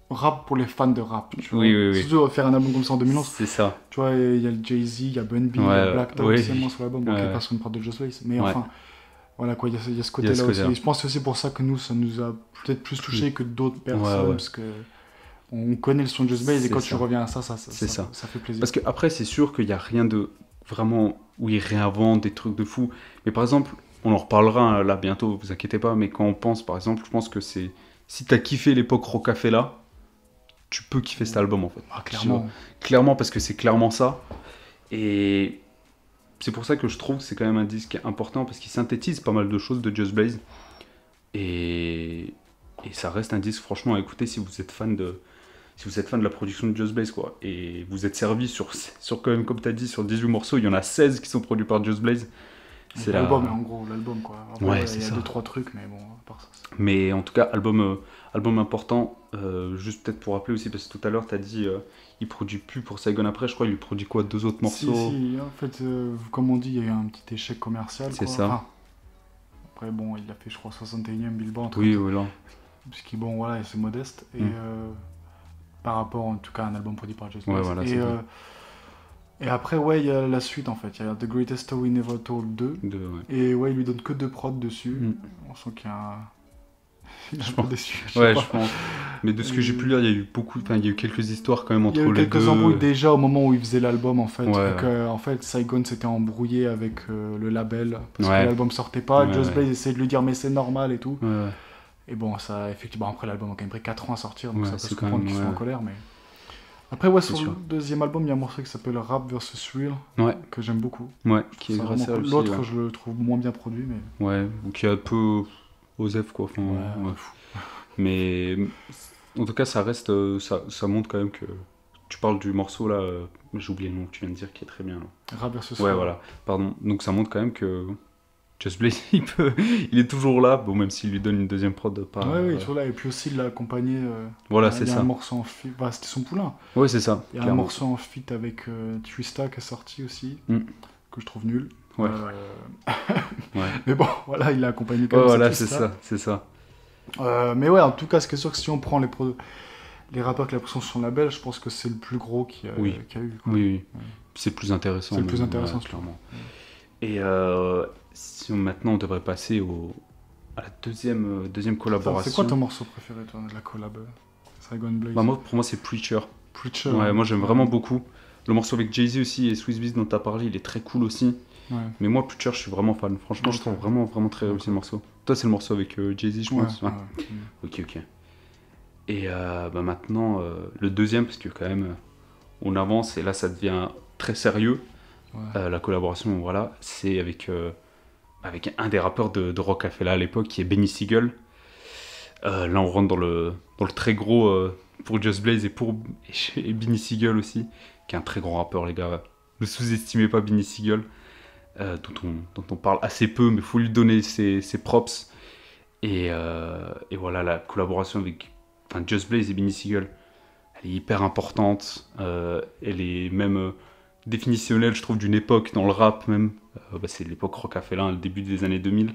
rap pour les fans de rap. Tu vois. Oui. Surtout faire un album comme ça en 2011. C'est ça. Tu vois, il y a le Jay-Z, il y a Bun B, il y a Black Thought aussi sur l'album, qui est pas sur une prod de Just Blaze. Mais enfin, voilà quoi, il y a ce côté-là aussi. Et je pense que c'est aussi pour ça que nous, ça nous a peut-être plus touché que d'autres personnes, parce que... On connaît le son de Just Blaze et quand tu reviens à ça fait plaisir. Parce qu'après, c'est sûr qu'il n'y a rien de vraiment où il réinvente des trucs de fou. Mais par exemple, on en reparlera là bientôt, vous inquiétez pas, mais quand on pense, par exemple, je pense que c'est... Si t'as kiffé l'époque Rocafella, tu peux kiffer cet album en fait. Ah, clairement. Clairement, parce que c'est clairement ça. Et c'est pour ça que je trouve que c'est quand même un disque important, parce qu'il synthétise pas mal de choses de Just Blaze. Et ça reste un disque franchement à écouter si vous êtes fan de la production de Just Blaze, quoi. Et vous êtes servi sur quand même, comme tu as dit, sur 18 morceaux, il y en a 16 qui sont produits par Just Blaze. C'est l'album, en gros, l'album, quoi. Après, c'est il y a ça. 2-3 trucs, mais bon, à part ça. Mais en tout cas, album important. Juste peut-être pour rappeler aussi, parce que tout à l'heure, tu as dit, il produit plus pour Saigon après, je crois, il lui produit quoi, 2 autres morceaux. Si, en fait, comme on dit, il y a eu un petit échec commercial. C'est ça. Enfin, après, bon, il a fait, je crois, 61e Billboard. Oui, voilà. Puisqu'il, bon, voilà, c'est modeste. Et par rapport, en tout cas, à un album produit par Just Blaze. Voilà, et après, il y a la suite, en fait. Il y a The Greatest Story Never Told 2. Et il lui donne que 2 prods dessus. On sent qu'il y a un... Il est un peu déçu. Je pense. Mais de ce que j'ai pu lire, il y a eu quelques histoires quand même entre les deux. Il y a eu quelques embrouilles déjà au moment où il faisait l'album, en fait. En fait, Saigon s'était embrouillé avec le label parce que l'album sortait pas. Just Blaze essayait de lui dire mais c'est normal et tout. Et bon, ça, effectivement, après l'album a quand même pris 4 ans à sortir, donc ça peut se comprendre qu'ils sont en colère. Mais... Après, sur le deuxième album, il y a un morceau qui s'appelle Rap vs Real, que j'aime beaucoup. Qui est grâce à aussi. L'autre, je le trouve moins bien produit. Mais... ou qui est un peu osef, quoi. Mais en tout cas, ça reste, ça montre quand même que... Tu parles du morceau là, j'ai oublié le nom que tu viens de dire, qui est très bien. Là. Rap vs Real. Voilà, pardon. Donc ça montre quand même que... Just Blaze, il est toujours là, bon, même s'il lui donne une deuxième prod. Oui, toujours là. Et puis aussi, il l'a accompagné. Voilà, c'est ça. Il y a un morceau en feat. C'était son poulain. Oui, c'est ça. Il y a un morceau en feat avec Twista qui est sorti aussi, que je trouve nul. Mais bon, voilà, il l'a accompagné quand même. Voilà, c'est ça. Mais ouais, en tout cas, ce qui est sûr que si on prend les rappeurs qui la sont sur son label, je pense que c'est le plus gros qu'il y a eu. Quoi. Oui. C'est le plus intéressant. C'est le plus intéressant, clairement. Et maintenant, on devrait passer à la deuxième collaboration. C'est quoi ton morceau préféré, toi, de la collab Saigon Blaze? Pour moi, c'est Preacher. Ouais, moi, j'aime vraiment beaucoup. Le morceau avec Jay-Z aussi et Swizz Beatz dont tu as parlé, il est très cool aussi. Mais moi, Preacher, je suis vraiment fan. Franchement, je trouve vraiment, vraiment très réussi le morceau. Toi, c'est le morceau avec Jay-Z, je pense. Ok. Et maintenant, le deuxième, parce que quand même, on avance et là, ça devient très sérieux. La collaboration, voilà, c'est avec un des rappeurs de Rocafella à l'époque, qui est Benny Siegel. Là, on rentre dans le très gros pour Just Blaze et Benny Siegel aussi, qui est un très grand rappeur, les gars. Ne sous-estimez pas Benny Siegel, dont on parle assez peu, mais il faut lui donner ses props. Et voilà, la collaboration avec Just Blaze et Benny Siegel, elle est hyper importante. Elle est même définitionnelle, je trouve, d'une époque dans le rap même. C'est l'époque Rockefeller, le début des années 2000.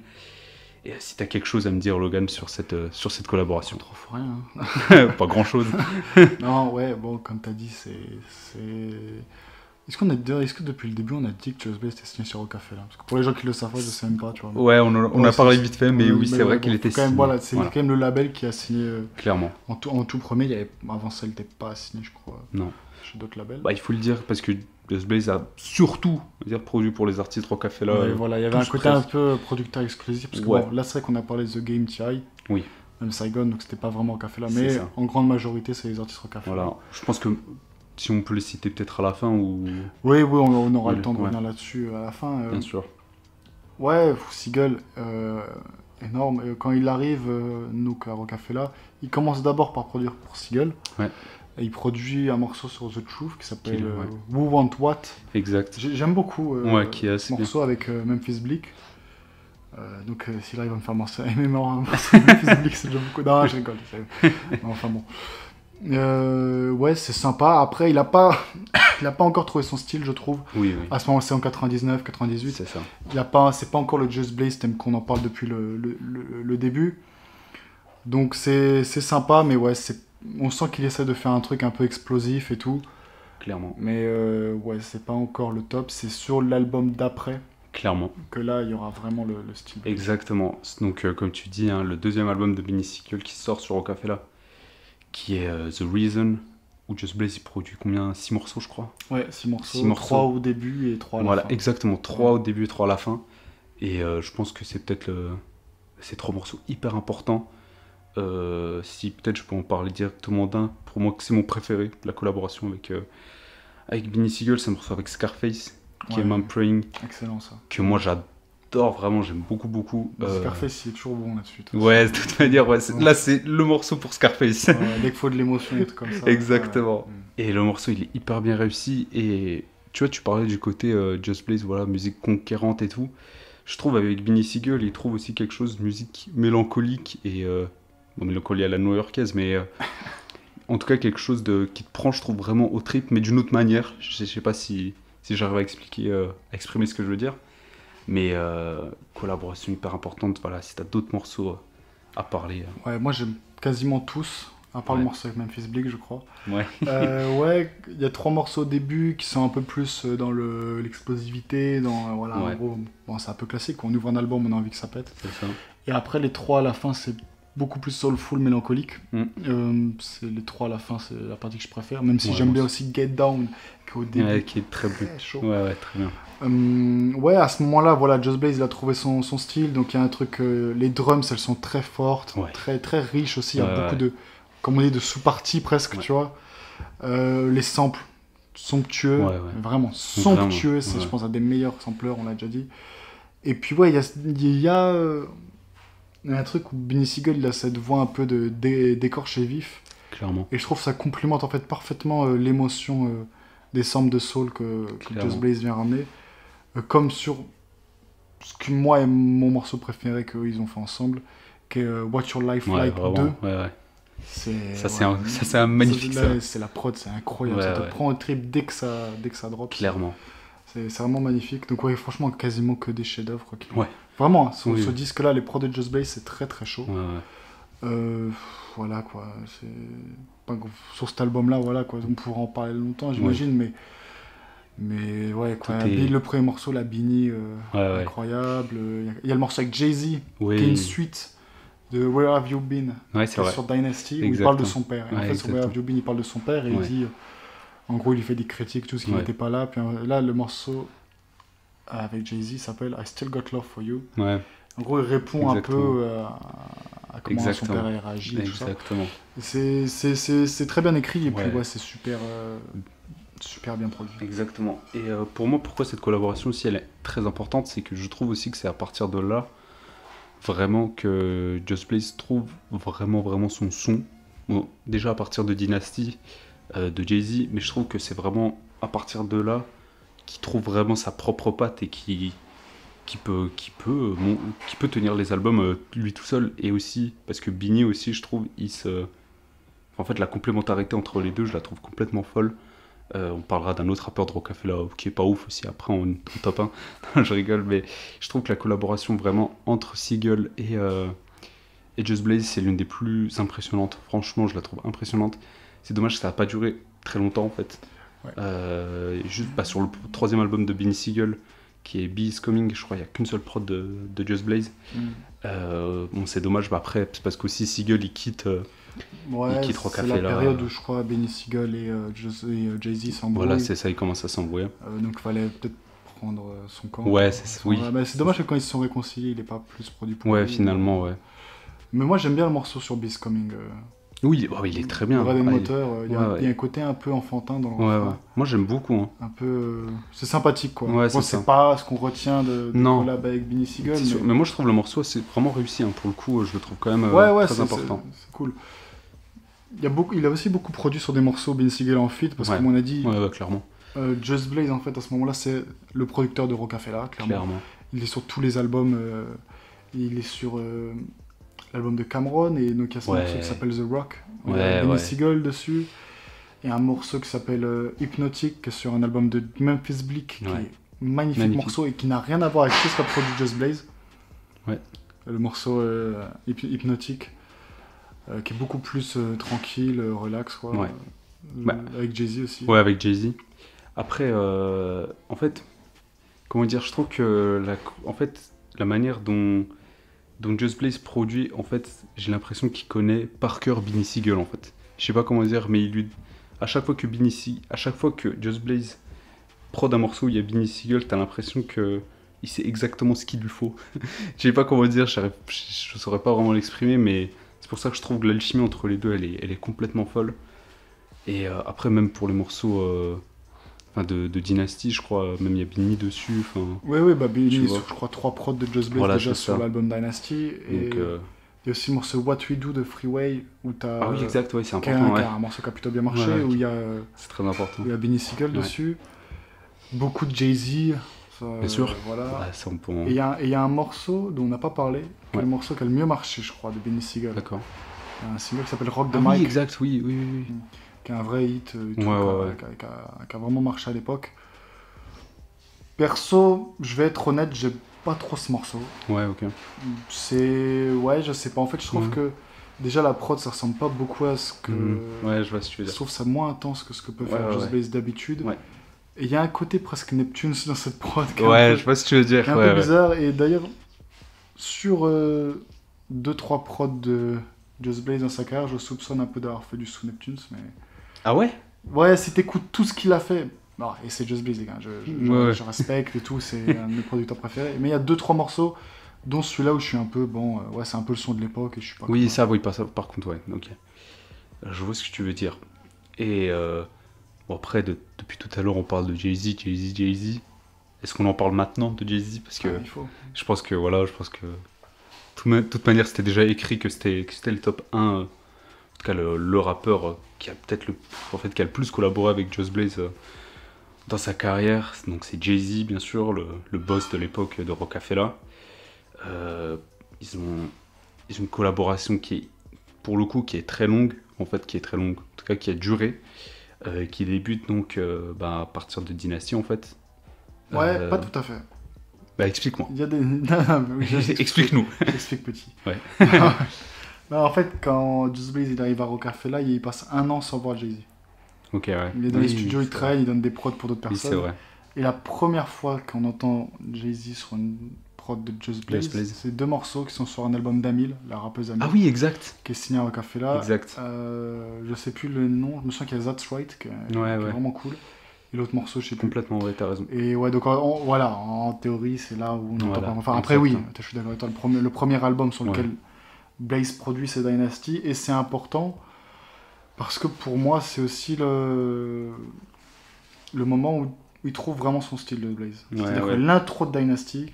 Et si t'as quelque chose à me dire, Logan, sur cette collaboration. Trop fort rien. Pas grand-chose. Non, ouais, bon, comme t'as dit, c'est... Est-ce que depuis le début on a dit que Just Blaze était signé sur Rockefeller? Parce que pour les gens qui le savent pas, je sais même pas, tu vois. Ouais, on a parlé vite fait, mais oui, c'est vrai qu'il était signé. Voilà, c'est quand même le label qui a signé. Clairement. En tout premier, avant ça, il n'était pas signé, je crois. Non. Chez d'autres labels. Il faut le dire, parce que Just Blaze a surtout produit pour les artistes Rockefeller. Ouais, voilà, il y avait un côté un peu producteur exclusif, parce que bon, là c'est vrai qu'on a parlé de The Game TI. Oui. Même Saigon, donc c'était pas vraiment Rockefeller, mais en grande majorité, c'est les artistes Rockefeller. Voilà, je pense que si on peut les citer peut-être à la fin ou... Oui, on aura le temps de revenir là-dessus à la fin. Bien sûr. Ouais, Sigel, énorme. Quand il arrive, à Rockefeller, il commence d'abord par produire pour Sigel. Ouais. Et il produit un morceau sur The Truth qui s'appelle Who Want What. Exact. J'aime beaucoup qui est ce morceau avec Memphis Bleek. Donc s'il arrive à me faire aimer Memphis Bleek, c'est déjà beaucoup. Non, je rigole. Enfin bon. Ouais, c'est sympa. Après, il a pas encore trouvé son style, je trouve. Oui. À ce moment, c'est en 99, 98. C'est ça. C'est pas encore le Just Blaze thème qu'on en parle depuis le début. Donc c'est sympa, mais ouais, on sent qu'il essaie de faire un truc un peu explosif et tout. Clairement. Mais ouais, c'est pas encore le top. C'est sur l'album d'après. Clairement. Que là, il y aura vraiment le style. Exactement. Donc, comme tu dis, le deuxième album de Beanie Sigel qui sort sur Rockefeller, qui est The Reason, où Just Blaze il produit combien? 6 morceaux, je crois. Ouais, 6 morceaux. 3 au début et 3 à la fin. Voilà, exactement. 3 au début et 3 à la fin. Et je pense que c'est peut-être ces 3 morceaux hyper importants. Si peut-être je peux en parler directement d'un, pour moi c'est mon préféré, la collaboration avec Beanie Sigel, c'est un morceau avec Scarface, qui est Man Praying. Excellent ça. Que moi j'adore vraiment, j'aime beaucoup. Scarface il est toujours bon là-dessus. Ouais, de toute manière, là c'est le morceau pour Scarface. Dès qu'il faut de l'émotion et tout comme ça. Exactement. Ouais. Et le morceau il est hyper bien réussi, et tu vois, tu parlais du côté Just Blaze, voilà, musique conquérante et tout. Je trouve avec Beanie Sigel, il trouve aussi quelque chose de musique mélancolique et... mélancolie à la new-yorkaise, mais en tout cas quelque chose qui te prend, je trouve, vraiment au trip, mais d'une autre manière. Je sais pas si j'arrive à exprimer ce que je veux dire, mais collaboration hyper importante. Voilà, si t'as d'autres morceaux à parler. Ouais, moi j'aime quasiment tous, à part le morceau avec Memphis Bleek, je crois. Ouais. Ouais, il y a 3 morceaux au début qui sont un peu plus dans l'explosivité, dans voilà, en gros, bon, c'est un peu classique. Quand on ouvre un album, on a envie que ça pète. C'est ça. Et après les 3 à la fin, c'est beaucoup plus soulful, mélancolique. C'est les 3 à la fin, c'est la partie que je préfère, même si j'aime bien aussi Get Down, qui au début qui est très chaud. Ouais, très bien. Ouais, à ce moment-là, voilà, Just Blaze, il a trouvé son style, donc il y a un truc, les drums, elles sont très fortes, très, très riches aussi, il y a beaucoup de, comme on dit, de sous-parties presque, tu vois. Les samples, somptueux, vraiment somptueux, c'est je pense un des meilleurs sampleurs, on l'a déjà dit. Et puis ouais, il y a un truc où Beanie Sigel, il a cette voix un peu d'écorché vif. Clairement. Et je trouve que ça complimente en fait parfaitement l'émotion des samples de soul que Just Blaze vient ramener. Comme sur ce que moi est mon morceau préféré qu'ils ont fait ensemble, qui est What Your Life Like 2. Ouais. Ça c'est un magnifique ça. C'est la prod, c'est incroyable. Ça te prend un trip dès que ça drop. Clairement. C'est vraiment magnifique. Donc ouais, franchement, quasiment que des chefs-d'œuvre. Ouais. Vraiment, ce disque-là, les prods de Just Blaze, c'est très très chaud. Voilà quoi. Sur cet album-là, voilà quoi. On pourra en parler longtemps, j'imagine, mais ouais quoi. Le premier morceau, la Beanie, incroyable. Il y a le morceau avec Jay-Z, qui est une suite de Where Have You Been, sur Dynasty, où il parle de son père. Et en fait, sur Where Have You Been, il parle de son père et il dit, en gros, il lui fait des critiques, tout ce qui n'était pas là. Puis là, le morceau avec Jay-Z s'appelle I Still Got Love For You. Ouais. En gros, il répond un peu à comment son père a réagi et tout ça. C'est très bien écrit et puis c'est super bien produit. Exactement. Et pour moi, pourquoi cette collaboration aussi elle est très importante, c'est que je trouve aussi que c'est à partir de là vraiment que Just Blaze trouve vraiment son son. Bon, déjà à partir de Dynasty, de Jay-Z, mais je trouve que c'est vraiment à partir de là qu'il trouve vraiment sa propre patte et qui peut tenir les albums lui tout seul. Et aussi parce que Beanie aussi, je trouve, il se En fait, la complémentarité entre les deux, je la trouve complètement folle. On parlera d'un autre rappeur de Rockefeller qui est pas ouf aussi après en top 1. Non, je rigole, mais je trouve que la collaboration vraiment entre Sigel et Just Blaze, c'est l'une des plus impressionnantes. Franchement, je la trouve impressionnante. C'est dommage que ça n'a pas duré très longtemps en fait. Ouais. Juste sur le troisième album de Beanie Sigel, qui est Be Is Coming, je crois qu'il n'y a qu'une seule prod de Just Blaze. Bon, c'est dommage, mais après, c'est parce qu'aussi Sigel il quitte Rockefeller. C'est la période où je crois Beanie Sigel et Jay-Z s'embrouillent. Voilà, c'est ça, ils commencent à s'embrouiller. Donc il fallait peut-être prendre son camp. Ouais, c'est oui. Mais c'est dommage que quand ils se sont réconciliés, il n'est pas plus produit pour lui. Finalement, ouais. Mais moi j'aime bien le morceau sur Be Is Coming. Oui, il est très bien. Le moteur, il y a un côté un peu enfantin dans le refrain. Moi j'aime beaucoup. Hein. Un peu... C'est sympathique quoi. Ouais, c'est pas ce qu'on retient de collab avec Beanie Sigel. Mais moi je trouve le morceau c'est vraiment réussi. Hein. Pour le coup, je le trouve quand même très important. C'est cool. Il a aussi beaucoup produit sur des morceaux Beanie Sigel en feat parce que comme on a dit, clairement. Just Blaze en fait à ce moment-là c'est le producteur de Rockefeller, clairement. Il est sur tous les albums. Il est sur l'album de Cameron et donc il y a ce morceau qui s'appelle The Rock. Il y a Beanie Sigel dessus. Et un morceau qui s'appelle Hypnotic qui est sur un album de Memphis Bleek qui est magnifique morceau et qui n'a rien à voir avec tout ce qu'a produit Just Blaze. Le morceau Hypnotic. Qui est beaucoup plus tranquille, relax, quoi. Avec Jay-Z aussi. Ouais, avec Jay-Z. Après, en fait, comment dire, je trouve que la manière dont Just Blaze produit, en fait, j'ai l'impression qu'il connaît par cœur Beanie Sigel, en fait. Je sais pas comment dire, mais à chaque fois que Just Blaze prod un morceau où il y a Beanie Sigel, t'as l'impression que il sait exactement ce qu'il lui faut. Je sais pas comment dire, je saurais pas vraiment l'exprimer, mais c'est pour ça que je trouve que l'alchimie entre les deux, elle est complètement folle. Et après, même pour les morceaux de Dynasty, je crois, même il y a Beanie dessus. Oui, Beanie, je crois 3 prods de Just Blaze déjà sur l'album Dynasty. Et il y a aussi le morceau What We Do de Freeway, où t'as... Ah oui, exact, c'est important. Un morceau qui a plutôt bien marché, où il y a... C'est très important. Où il y a Beanie Sigel dessus. Beaucoup de Jay-Z. Bien sûr. Voilà. Et il y a un morceau dont on n'a pas parlé, qui est le morceau qui a le mieux marché, je crois, de Beanie Sigel. D'accord. Il y a un single qui s'appelle Rock the Mic. Oui, exact, oui. Qui est un vrai hit, qui a vraiment marché à l'époque. Perso, je vais être honnête, j'aime pas trop ce morceau. Ouais, ok. Je sais pas. En fait, je trouve que déjà la prod, ça ressemble pas beaucoup à ce que. Ouais, je vois ce que tu veux dire. Je trouve ça moins intense que ce que peut faire Just Blaze d'habitude. Ouais. Et il y a un côté presque Neptune dans cette prod. Je vois ce que tu veux dire. Un peu bizarre. Et d'ailleurs, sur 2-3 prods de Just Blaze dans sa carrière, je soupçonne un peu d'avoir fait du sous Neptune. Mais... Ah ouais? Ouais, si t'écoutes tout ce qu'il a fait. Non, et c'est Just Blaze, les gars. Je respecte et tout, c'est un de mes producteurs préférés. Mais il y a 2-3 morceaux, dont celui-là où je suis un peu. C'est un peu le son de l'époque. Et je suis pas par contre, ouais. Ok. Je vois ce que tu veux dire. Et. Après, depuis tout à l'heure, on parle de Jay-Z. Est-ce qu'on en parle maintenant de Jay-Z? Parce que il faut. Je pense que de toute manière, c'était déjà écrit que c'était le top 1, en tout cas le rappeur qui a peut-être qui a le plus collaboré avec Just Blaze dans sa carrière. Donc c'est Jay-Z, bien sûr, le boss de l'époque de Rockefeller. Ils ont une collaboration qui est très longue, en tout cas qui a duré. Qui débute donc à partir de Dynasty en fait. Ouais, pas tout à fait. Explique-moi. Il y a des... Explique-nous. J'explique petit. Ouais. Non, en fait, quand Just Blaze il arrive à Rockefeller, il passe 1 an sans voir Jay-Z. Ok, ouais. Il est dans les studios, il travaille, il donne des prods pour d'autres personnes. Oui, c'est vrai. Et la première fois qu'on entend Jay-Z sur une prod de Just Blaze, c'est 2 morceaux qui sont sur un album d'Amil, la rappeuse Amil. Ah oui, exact. Qui est signé à Rockefeller. Exact. Je sais plus le nom, je me souviens qu'il y a That's Right, qui est vraiment cool. Et l'autre morceau, je sais plus. Complètement, ouais, t'as raison. Et ouais, donc en théorie, c'est là où on entend. Enfin, après, oui, je suis d'accord avec toi. Le premier album sur lequel Blaze produit, c'est Dynasty. Et c'est important parce que pour moi, c'est aussi le moment où il trouve vraiment son style de Blaze. C'est-à-dire que l'intro de Dynasty,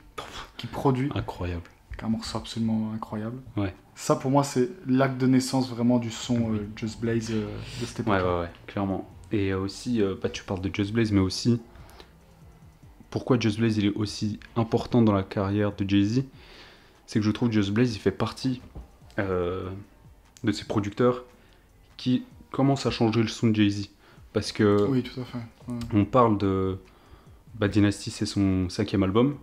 qui produit. Incroyable. Un morceau absolument incroyable. Ouais. Ça, pour moi, c'est l'acte de naissance vraiment du son Just Blaze de cette époque. Ouais, clairement. Et aussi, tu parles de Just Blaze, mais aussi, pourquoi Just Blaze il est aussi important dans la carrière de Jay-Z, c'est que je trouve que Just Blaze il fait partie de ces producteurs qui commence à changer le son de Jay-Z. Parce que oui, tout à fait. On parle de Dynasty, c'est son 5e album,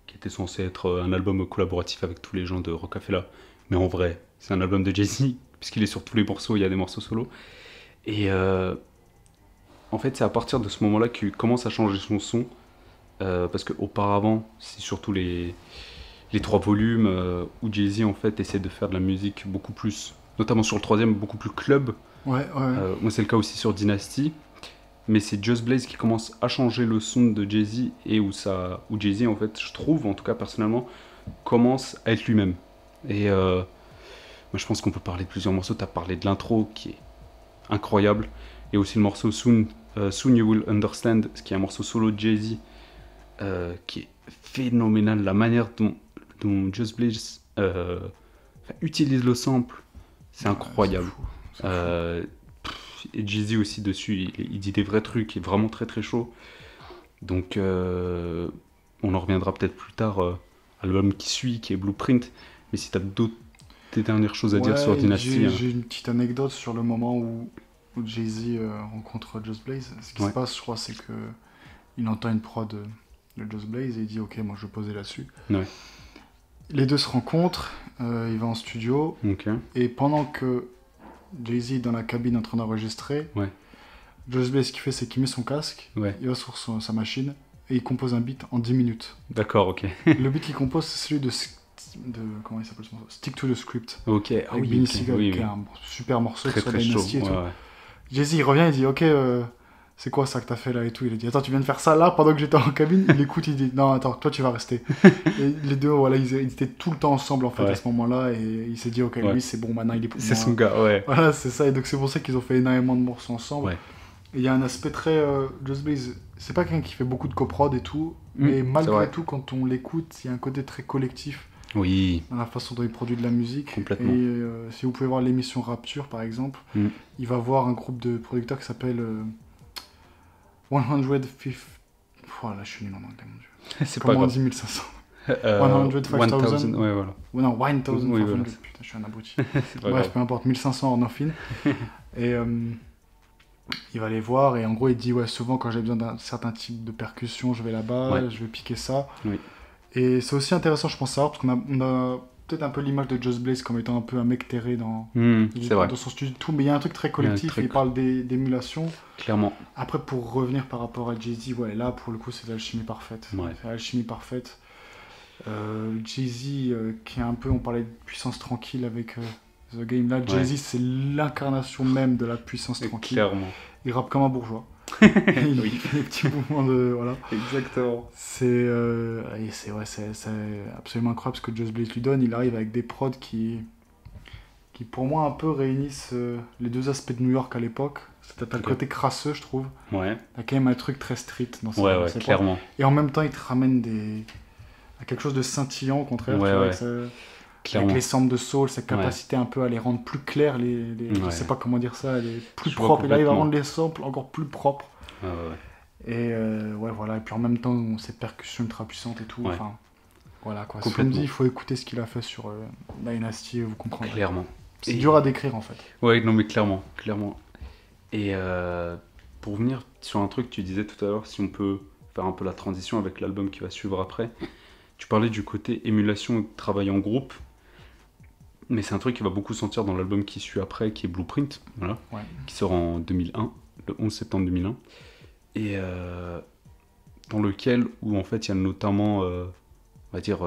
qui était censé être un album collaboratif avec tous les gens de Rockefeller. Mais en vrai, c'est un album de Jay-Z, puisqu'il est sur tous les morceaux, il y a des morceaux solo. Et en fait, c'est à partir de ce moment-là qu'il commence à changer son son. Parce qu'auparavant, c'est surtout les 3 volumes où Jay-Z en fait essaie de faire de la musique beaucoup plus, notamment sur le 3e, beaucoup plus club. Ouais. Moi c'est le cas aussi sur Dynasty, mais c'est Just Blaze qui commence à changer le son de Jay-Z et où Jay-Z en fait, je trouve en tout cas personnellement, commence à être lui-même. Et moi je pense qu'on peut parler de plusieurs morceaux. Tu as parlé de l'intro qui est incroyable, et aussi le morceau Soon You Will Understand, qui est un morceau solo de Jay-Z qui est phénoménal. La manière dont Just Blaze utilise le sample, c'est incroyable. C'est fou. Et Jay-Z aussi dessus, il dit des vrais trucs, il est vraiment très très chaud. Donc on en reviendra peut-être plus tard à l'album qui suit, qui est Blueprint. Mais si tu as des dernières choses à dire sur Dynasty. J'ai une petite anecdote sur le moment où Jay-Z rencontre Just Blaze. Ce qui se passe, je crois, c'est que il entend une prod de Just Blaze et il dit ok, moi je vais poser là-dessus. Ouais. Les deux se rencontrent, il va en studio, et pendant que Jay-Z est dans la cabine en train d'enregistrer, Just Blaze, ce qu'il fait, c'est qu'il met son casque, il va sur sa machine et il compose un beat en 10 minutes. D'accord, ok. Le beat qu'il compose, c'est celui de comment il s'appelle ce morceau, Stick to the Script. Ok, avec Benny Siegel, qui est un super morceau très, sur très Dynasty et tout. Ouais. Jay-Z, il revient, il dit ok, c'est quoi ça que t'as fait là et tout. Il a dit attends, tu viens de faire ça là pendant que j'étais en cabine. Il écoute, il dit non, attends, toi tu vas rester. Et les deux, voilà, ils étaient tout le temps ensemble en fait à ce moment-là, et il s'est dit ok, lui c'est bon, maintenant il est pour moi. C'est son gars, ouais. Voilà, c'est ça, et donc c'est pour ça qu'ils ont fait énormément de morceaux ensemble. Ouais. Et il y a un aspect très Just Blaze, c'est pas quelqu'un qui fait beaucoup de coprod et tout, mais malgré tout, quand on l'écoute, il y a un côté très collectif. Oui. Dans la façon dont il produit de la musique. Complètement. Et si vous pouvez voir l'émission Rapture par exemple, il va voir un groupe de producteurs qui s'appelle 150. Oh là, je suis nul en anglais, mon dieu. C'est Comment pas on grave. dit 1500 1000, ouais, voilà. Non, 1500. Oui, voilà. Putain, je suis un abruti. Bref, peu importe, 1500 en orphine. Et il va les voir, et en gros, il dit ouais, souvent quand j'ai besoin d'un certain type de percussion, je vais là-bas, je vais piquer ça. Oui. Et c'est aussi intéressant, je pense, à savoir, parce qu'on a peut-être un peu l'image de Just Blaze comme étant un peu un mec terré dans son studio, tout, mais il y a un truc très collectif, il parle d'émulation. Clairement. Après, pour revenir par rapport à Jay-Z, ouais, là, pour le coup, c'est l'alchimie parfaite. Ouais. C'est l'alchimie parfaite. Jay-Z, qui est un peu, on parlait de puissance tranquille avec The Game, là, Jay-Z, c'est l'incarnation même de la puissance tranquille. Clairement. Il rappe comme un bourgeois. Il fait des petits mouvements de... Voilà. Exactement. C'est absolument incroyable ce que Just Blaze lui donne. Il arrive avec des prods qui pour moi un peu réunissent les deux aspects de New York à l'époque. T'as le côté crasseux, je trouve. Ouais. T'as quand même un truc très street dans ses clairement. prods. Et en même temps, il te ramène à quelque chose de scintillant, au contraire. Avec les samples de soul, sa capacité un peu à les rendre plus clairs, je sais pas comment dire ça, les plus propres. Et là, il va rendre les samples encore plus propres. Et voilà. Et puis en même temps, cette percussion ultra puissante et tout. Enfin, voilà quoi. Si on me dit, il faut écouter ce qu'il a fait sur Dynasty, vous comprendrez. Clairement. C'est dur à décrire en fait. Ouais, non mais clairement. Et pour venir sur un truc que tu disais tout à l'heure, si on peut faire un peu la transition avec l'album qui va suivre après, tu parlais du côté émulation et travail en groupe. Mais c'est un truc qui va beaucoup sentir dans l'album qui suit après, qui est Blueprint, voilà, qui sort en 2001, le 11 septembre 2001, et dans lequel, où en fait il y a notamment, on va dire,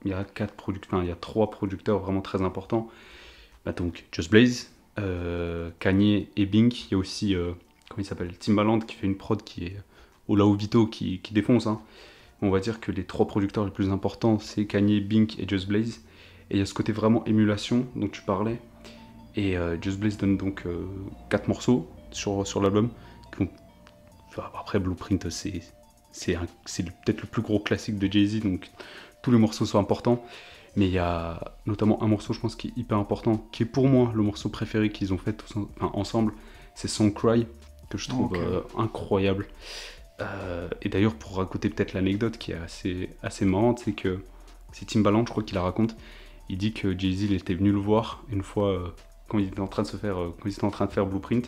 il y a 3 producteurs vraiment très importants, donc Just Blaze, Kanye et Bink. Il y a aussi, comment il s'appelle, Timbaland qui fait une prod qui est Ola Vito qui défonce, hein. On va dire que les 3 producteurs les plus importants, c'est Kanye, Bink et Just Blaze. Et il y a ce côté vraiment émulation dont tu parlais. Et Just Blaze donne donc 4 morceaux sur l'album. Après, Blueprint, c'est peut-être le plus gros classique de Jay-Z, donc tous les morceaux sont importants. Mais il y a notamment un morceau, je pense, qui est hyper important, qui est pour moi le morceau préféré qu'ils ont fait ensemble. C'est Song Cry, que je trouve incroyable. Et d'ailleurs, pour raconter peut-être l'anecdote qui est assez marrante, c'est que c'est Timbaland, je crois qu'il la raconte. Il dit que Jay-Z il était venu le voir une fois quand il était en train de quand ils étaient en train de faire Blueprint,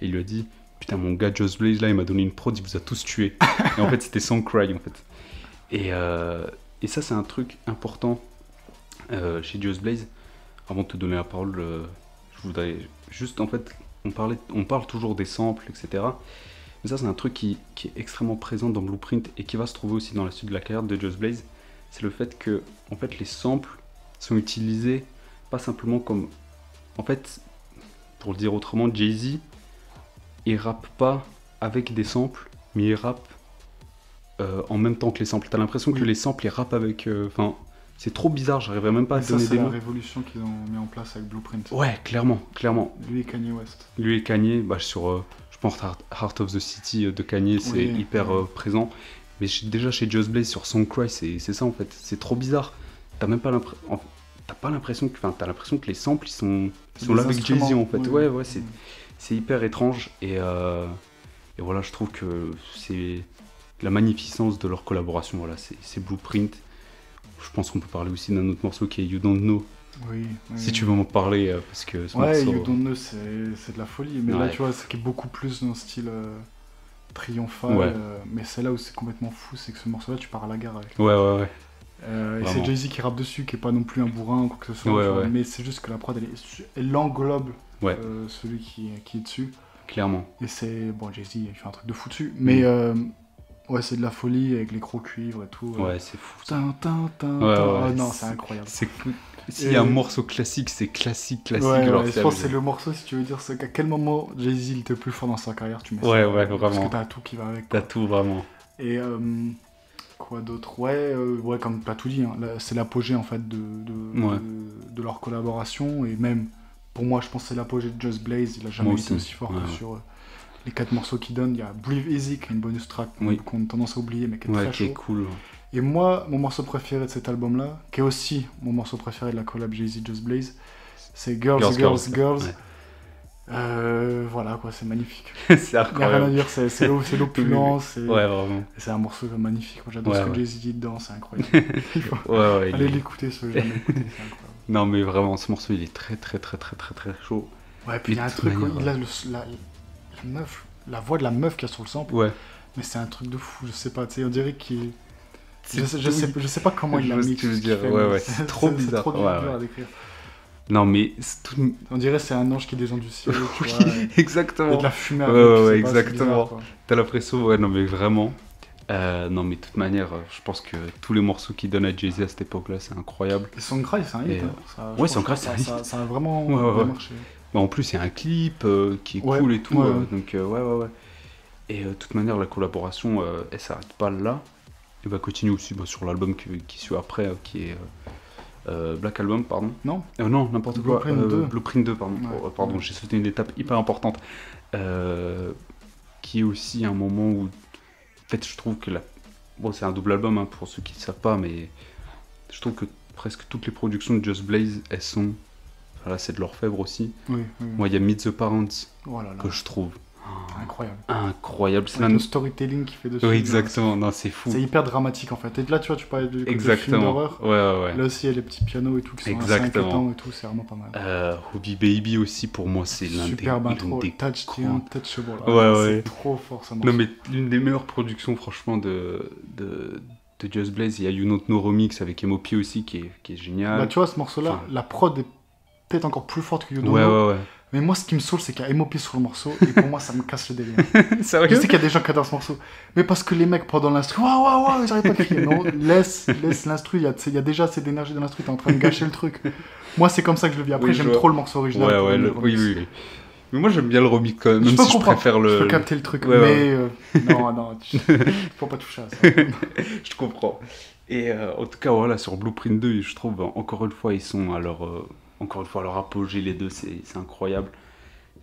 et il lui a dit putain, mon gars Just Blaze là, il m'a donné une prod, il vous a tous tués. Et en fait, c'était Songcry en fait. Et ça, c'est un truc important chez Just Blaze. Avant de te donner la parole, je voudrais juste, en fait, on parle toujours des samples, etc. Mais ça, c'est un truc qui est extrêmement présent dans Blueprint et qui va se trouver aussi dans la suite de la carrière de Just Blaze. C'est le fait que, en fait, les samples sont utilisés pas simplement comme... En fait, pour le dire autrement, Jay-Z, il rappe pas avec des samples, mais il rappe en même temps que les samples. T'as l'impression que les samples, ils rappent avec... c'est trop bizarre, j'arriverais même pas à donner des mots. C'est la révolution qu'ils ont mis en place avec Blueprint. Ouais, clairement. Lui et Kanye West. Lui et Kanye, sur, je pense, Heart of the City de Kanye, c'est hyper présent. Mais déjà chez Just Blaze, sur Songcry, c'est ça en fait. C'est trop bizarre. T'as même pas l'impression... T'as pas l'impression que... T'as l'impression que les samples, ils sont là avec Jay-Z en fait. Ouais, c'est hyper étrange. Et voilà, je trouve que c'est la magnificence de leur collaboration. Voilà, c'est Blueprint. Je pense qu'on peut parler aussi d'un autre morceau qui est You Don't Know. Oui. Si tu veux m'en parler, parce que ce morceau... You Don't Know, c'est de la folie. Mais là, tu vois, c'est beaucoup plus dans le style triomphal. Mais c'est là où c'est complètement fou, c'est que ce morceau-là, tu pars à la gare avec. Ouais. Et c'est Jay-Z qui rappe dessus, qui est pas non plus un bourrin ou quoi que ce soit. Mais c'est juste que la prod, elle englobe celui qui est dessus. Clairement. Et c'est... Bon, Jay-Z, il fait un truc de fou dessus. Mais... ouais, c'est de la folie avec les gros cuivres et tout. Ouais, c'est fou. Non, c'est incroyable. S'il y a un morceau classique, c'est classique. Ouais, je pense que c'est le morceau, si tu veux dire, c'est qu'à quel moment Jay-Z il était le plus fort dans sa carrière, tu mets ça. Ouais, vraiment. Parce que t'as tout qui va avec. T'as tout, vraiment. Et quoi d'autre ? Ouais, comme t'as tout dit, hein, c'est l'apogée en fait de leur collaboration. Et même, pour moi, je pense que c'est l'apogée de Just Blaze. Il a jamais été aussi fort que sur... les 4 morceaux qu'il donne. Il y a Breathe Easy qui est une bonus track qu'on a tendance à oublier mais qui est très chaud. Qui est cool. Et moi, mon morceau préféré de cet album-là, qui est aussi mon morceau préféré de la collab Jay-Z Just Blaze, c'est Girls. Voilà quoi, c'est magnifique. C'est incroyable. Il n'y a rien à dire, c'est l'opulence. Ouais, vraiment. C'est un morceau magnifique. J'adore ce que Jay-Z dit dedans, c'est incroyable. Allez l'écouter, ce jamais écouté, c'est incroyable. Non mais vraiment, ce morceau il est très chaud. Ouais, puis il y a un truc, il a la voix de la meuf qu'il y a sur le sample. Ouais. Mais c'est un truc de fou, je sais pas, tu sais, on dirait qu'il... Je sais pas comment il l'a mis. C'est trop bizarre. C'est trop dur à décrire. Non mais... On dirait que c'est un ange qui descend du ciel. Tu vois, exactement. Il y a de la fumée avec. Ouais, exactement. T'as l'impression, non mais vraiment... non mais de toute manière, je pense que tous les morceaux qu'il donne à Jay-Z à cette époque-là, c'est incroyable. Et Songcry, c'est un hit. Ouais, Songcry, c'est un hit. Ça a vraiment marché. En plus, il y a un clip qui est cool et tout. Donc, ouais. Et de toute manière, la collaboration, elle s'arrête pas là. Elle va continuer aussi sur l'album qui suit après, qui est Black Album, pardon. Non, n'importe quoi. Blueprint 2, pardon. Pardon, j'ai sauté une étape hyper importante. Qui est aussi un moment où, en fait, je trouve que bon, c'est un double album pour ceux qui ne savent pas, mais je trouve que presque toutes les productions de Just Blaze, elles sont... Là, c'est de l'orfèvre aussi. Oui. Moi, il y a Meet the Parents que je trouve incroyable. C'est le storytelling qui fait dessus. Oui, exactement. Non, c'est fou. C'est hyper dramatique en fait. Et là, tu vois, tu parlais du film d'horreur. Ouais. Là aussi, il y a les petits pianos et tout qui sont assez inquiétants et tout. C'est vraiment pas mal. Hobby Baby aussi, pour moi, c'est l'un des... Superbe intro. Touchable. Ouais. C'est trop fort, ça. Non, mais l'une des meilleures productions, franchement, de Just Blaze. Il y a You Don't Know remix avec MOP aussi qui est génial. Bah, tu vois, ce morceau-là, la prod est peut-être encore plus forte que You Don't Know. Ouais. Mais moi, ce qui me saoule, c'est qu'il y a MOP sur le morceau, et pour moi, ça me casse le délire. Sérieux ? Je sais qu'il y a des gens qui adorent ce morceau, mais parce que les mecs, pendant l'instru, waouh, ils n'arrivent pas à crier. Non, laisse l'instru, il y a déjà assez d'énergie dans l'instru, t'es en train de gâcher le truc. Moi, c'est comme ça que je le vis. Après, j'aime trop le morceau original. Oui. Mais moi, j'aime bien le remix quand même, même si je préfère le... Je peux capter le truc, mais... Non, faut pas toucher à ça. Je comprends. Et en tout cas, voilà, sur Blueprint 2, je trouve, encore une fois, ils sont à leur... Encore une fois, leur apogée, les deux, c'est incroyable.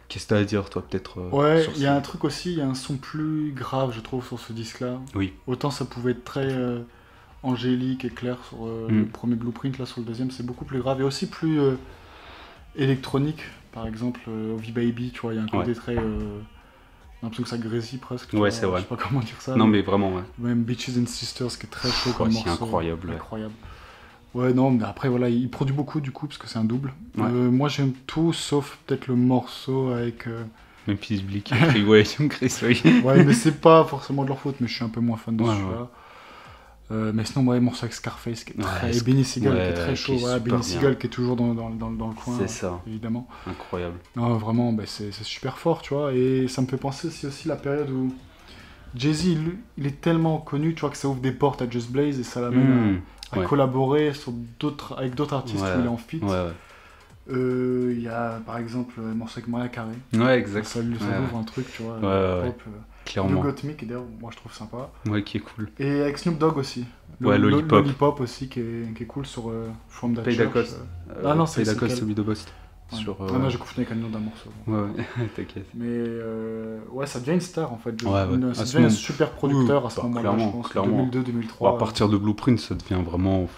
Qu'est-ce que t'as à dire, toi, peut-être Ouais, il y a un truc aussi, il y a un son plus grave, je trouve, sur ce disque-là. Oui. Autant ça pouvait être très angélique et clair sur le premier Blueprint, là, sur le deuxième, c'est beaucoup plus grave. Et aussi plus électronique, par exemple, Ovi Baby, tu vois, il y a un côté très... J'ai l'impression que ça grésille presque. Ouais, c'est vrai. Je sais pas comment dire ça. Non, mais vraiment, ouais. Même Bitches and Sisters, qui est très chaud comme morceau. C'est incroyable. Ouais, non, mais après, voilà, il produit beaucoup du coup, parce que c'est un double. Ouais. Moi, j'aime tout, sauf peut-être le morceau avec. Memphis Bleak, Freeway, Chris, oui. Ouais, mais c'est pas forcément de leur faute, mais je suis un peu moins fan de Ouais, celui-là. Mais sinon, ouais, morceau avec Scarface qui est très. Ouais, Et Benny Siegel ouais, qui est très chaud. qui est Voilà, super Benny bien. Siegel qui est toujours dans le coin. C'est ça. Évidemment. Incroyable. Non, vraiment, bah, c'est super fort, tu vois. Et ça me fait penser aussi la période où Jay-Z, il est tellement connu, tu vois, que ça ouvre des portes à Just Blaze et ça l'amène à ouais. collaborer avec d'autres artistes où il est en feat. Ouais. Il y a par exemple un morceau avec Mariah Carey. Ouais, exact. Ça ouvre un truc, tu vois. Ouais. Clairement. Le Got Me, qui d'ailleurs, moi je trouve sympa. Ouais, qui est cool. Et avec Snoop Dogg aussi. Lollipop aussi, qui est cool sur From That Church. Ah non, c'est celui de Bost. Ouais. Ah non, j'ai confondu avec un nom d'un morceau. Ouais, t'inquiète. Mais ouais, ça devient une star en fait. Ça devient un super producteur à ce moment-là, je pense. Clairement. 2002-2003. À partir de Blueprint, ça devient vraiment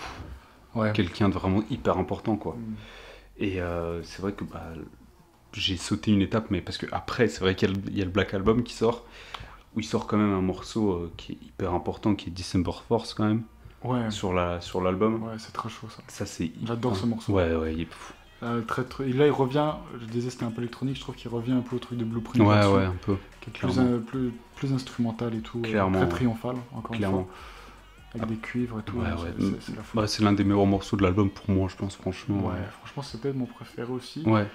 quelqu'un de vraiment hyper important, quoi. Et c'est vrai que j'ai sauté une étape, mais parce que après, c'est vrai qu'il y a le Black Album qui sort, où il sort quand même un morceau qui est hyper important, qui est December Force quand même. Ouais. Sur l'album. Ouais, c'est très chaud ça. J'adore ce morceau. Ouais, il est fou. Et là, il revient, je disais c'était un peu électronique, je trouve qu'il revient un peu au truc de Blueprint. Ouais, un peu. Qui est plus instrumental et tout. Clairement. Très triomphal, encore une fois. Avec des cuivres et tout. C'est la folie. C'est l'un des meilleurs morceaux de l'album pour moi, je pense, franchement. Ouais, franchement, c'est peut-être mon préféré aussi. Ouais.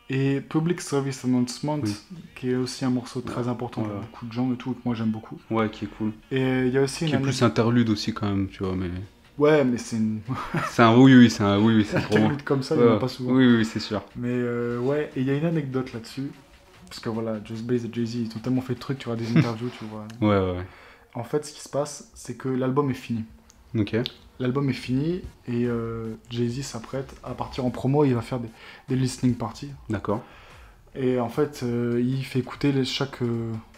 Et Public Service Announcement, qui est aussi un morceau très important pour beaucoup de gens et tout, que moi j'aime beaucoup. Ouais, qui est cool. Et il y a aussi qui est plus interlude aussi quand même, tu vois, mais... Ouais, mais c'est une... c'est un oui, c'est interlude comme ça, il n'y en a pas souvent. Oui, c'est sûr. Mais ouais, et il y a une anecdote là-dessus, parce que voilà, Just Blaze et Jay-Z, ils ont tellement fait de trucs, tu vois, des interviews, tu vois. Ouais. En fait, ce qui se passe, c'est que l'album est fini. Ok. L'album est fini et Jay-Z s'apprête à partir en promo, il va faire des listening parties. D'accord. Et en fait, il fait écouter chaque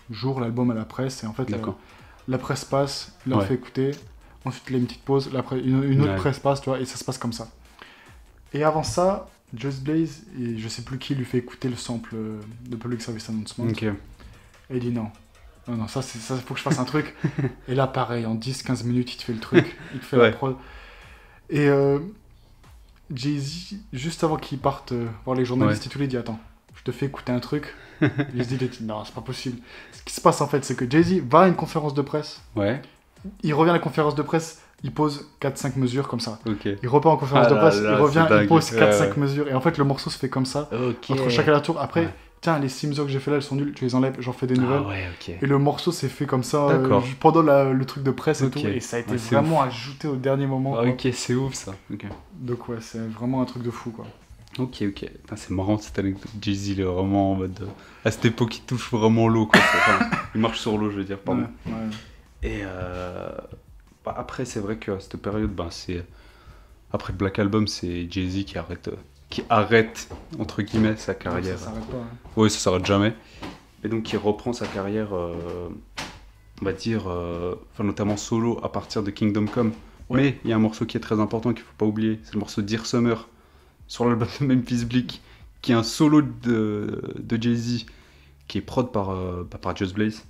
jour l'album à la presse. Et en fait, la presse passe, il leur fait écouter. Ensuite, il y a une petite pause, une autre presse passe, tu vois, et ça se passe comme ça. Et avant ça, Just Blaze, et je sais plus qui, lui fait écouter le sample de Public Service Announcement. Ok. Et il dit non, ça, faut que je fasse un truc. Et là, pareil, en 10-15 minutes, il te fait le truc, il te fait la prod. Et Jay-Z, juste avant qu'il parte voir les journalistes et tout, il dit attends, je te fais écouter un truc. Jay-Z, il dit non, c'est pas possible. Ce qui se passe en fait, c'est que Jay-Z va à une conférence de presse. Ouais. Il revient à la conférence de presse, il pose 4-5 mesures comme ça. Okay. Il repart en conférence de presse, il revient, il pose 4-5 mesures. Et en fait, le morceau se fait comme ça, entre chaque tour. Après, tiens, les 6 mesures que j'ai fait là, elles sont nulles, tu les enlèves, j'en fais des nouvelles. Et le morceau s'est fait comme ça pendant le truc de presse et tout. Et ça a été vraiment ajouté au dernier moment. Ok, c'est ouf ça. Donc ouais, c'est vraiment un truc de fou, quoi. Ok. Putain, c'est marrant cette anecdote. Jay-Z, il est vraiment en mode... à cette époque, il touche vraiment l'eau, quoi. Il marche sur l'eau, je veux dire, pardon. Ouais. Et après, c'est vrai qu'à cette période, c'est... Après le Black Album, c'est Jay-Z qui arrête, entre guillemets, sa carrière. Ça s'arrête pas. Oui, ça s'arrête jamais. Et donc, il reprend sa carrière, on va dire, notamment solo, à partir de Kingdom Come. Ouais. Mais il y a un morceau qui est très important qu'il faut pas oublier, c'est le morceau Dear Summer, sur l'album de Memphis Bleak, qui est un solo de Jay-Z, qui est prod par Just Blaze.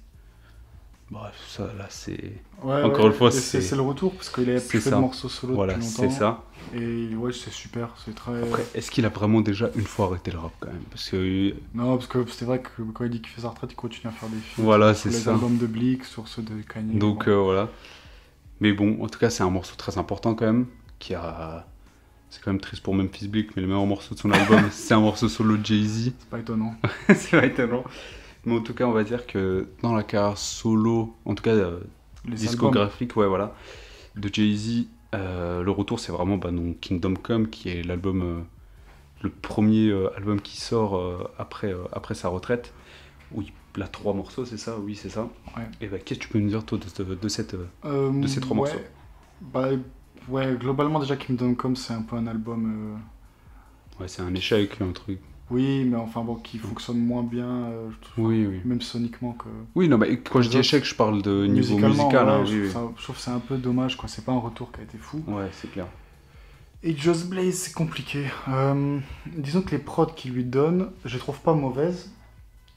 Bref, ça là c'est... Encore une fois, c'est le retour, parce qu'il a plus fait de morceaux solo depuis longtemps. C'est ça. Et ouais, c'est super, c'est très... Après, est-ce qu'il a vraiment déjà une fois arrêté le rap quand même? Parce que... Non, parce que c'est vrai que quand il dit qu'il fait sa retraite, il continue à faire des films. Voilà, c'est ça. ça. Les albums de Bleak, sur ceux de Kanye. Donc voilà. Mais bon, en tout cas, c'est un morceau très important quand même, qui a... C'est quand même triste pour Memphis Bleak, mais le meilleur morceau de son album, c'est un morceau solo de Jay-Z. C'est pas étonnant. C'est pas étonnant. Mais en tout cas, on va dire que dans la carrière solo, en tout cas discographique, de Jay-Z, le retour, c'est vraiment donc Kingdom Come, qui est l'album, le premier album qui sort après sa retraite, où il a 3 morceaux, c'est ça? Oui, c'est ça. Ouais. Et qu'est-ce que tu peux nous dire, toi, de ces 3 morceaux? Ouais, globalement, déjà, Kingdom Come, c'est un peu un album... Ouais, c'est un échec, un truc. Oui, mais enfin bon, qui fonctionne moins bien, oui. Même soniquement que... Oui, non, mais quand je dis échec, je parle de niveau musical. Ouais, je trouve que c'est un peu dommage, quoi. C'est pas un retour qui a été fou. Ouais, c'est clair. Et Just Blaze, c'est compliqué. Disons que les prods qu'il lui donne, je les trouve pas mauvaises.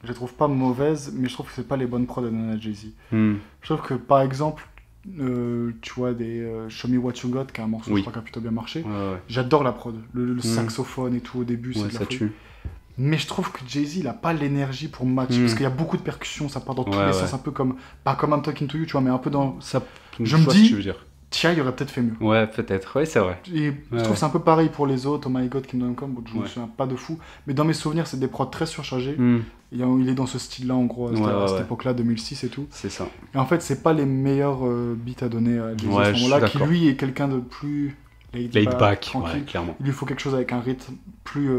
Mais je trouve que c'est pas les bonnes prods à donner à Jay-Z. Je trouve que, par exemple, tu vois, des Show Me What You Got, qui est un morceau, je crois, qui a plutôt bien marché. Ouais. J'adore la prod. Le saxophone et tout au début, c'est de la folie. Mais je trouve que Jay-Z, il a pas l'énergie pour matcher, parce qu'il y a beaucoup de percussions, ça part dans tous les sens, un peu comme, pas comme I'm Talking to You, tu vois, mais un peu dans... Ça, je me dis, tiens, il aurait peut-être fait mieux. Ouais, peut-être, ouais, c'est vrai. Et je trouve que c'est un peu pareil pour les autres, Oh My God, Kingdom Come, bon, je me souviens pas de fou, mais dans mes souvenirs, c'est des prods très surchargés. Il est dans ce style-là, en gros, à cette époque-là, 2006 et tout. C'est ça. Et en fait, c'est pas les meilleurs beats à donner à Jay-Z à ce moment-là, qui lui est quelqu'un de plus... laid back, tranquille. Clairement. Il lui faut quelque chose avec un rythme plus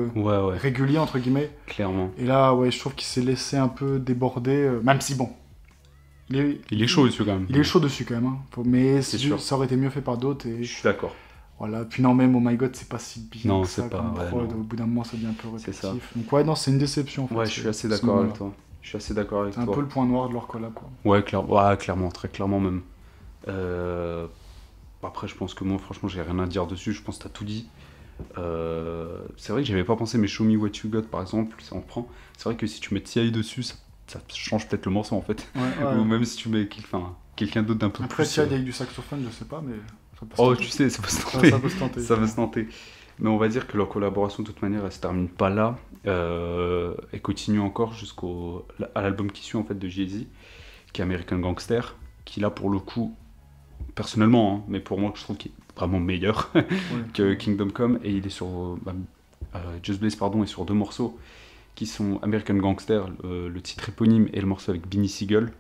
régulier, entre guillemets. Clairement. Et là, je trouve qu'il s'est laissé un peu déborder, même si bon. Il est chaud dessus quand même. Il est chaud dessus quand même. Hein. Mais ça aurait été mieux fait par d'autres. Et... Je suis d'accord. Voilà. Puis non, même Oh My God, c'est pas si bien non, que ça comme prod. Au bout d'un moment, ça devient un peu répétitif. Donc non, c'est une déception. En fait, je suis assez d'accord avec toi. C'est un peu le point noir de leur collab, quoi. Ouais, clairement, très clairement même. Après, je pense que moi, franchement, j'ai rien à dire dessus. Je pense que t'as tout dit. C'est vrai que j'avais pas pensé, mais Show Me What You Got, par exemple, ça en prend. C'est vrai que si tu mets T.I. dessus, ça change peut-être le morceau, en fait. Ou même si tu mets quelqu'un d'autre d'un peu Après, plus... T.I. avec du saxophone, je sais pas, mais... tu sais, ça peut se tenter. Ça peut se tenter. Mais on va dire que leur collaboration, de toute manière, elle se termine pas là. Elle continue encore à l'album qui suit, en fait, de Jay-Z, qui est American Gangster, qui là, pour le coup... personnellement, hein, mais pour moi, je trouve qu'il est vraiment meilleur que Kingdom Come, et il est sur Just Blaze, est sur 2 morceaux qui sont American Gangster, le titre éponyme, et le morceau avec Beanie Sigel,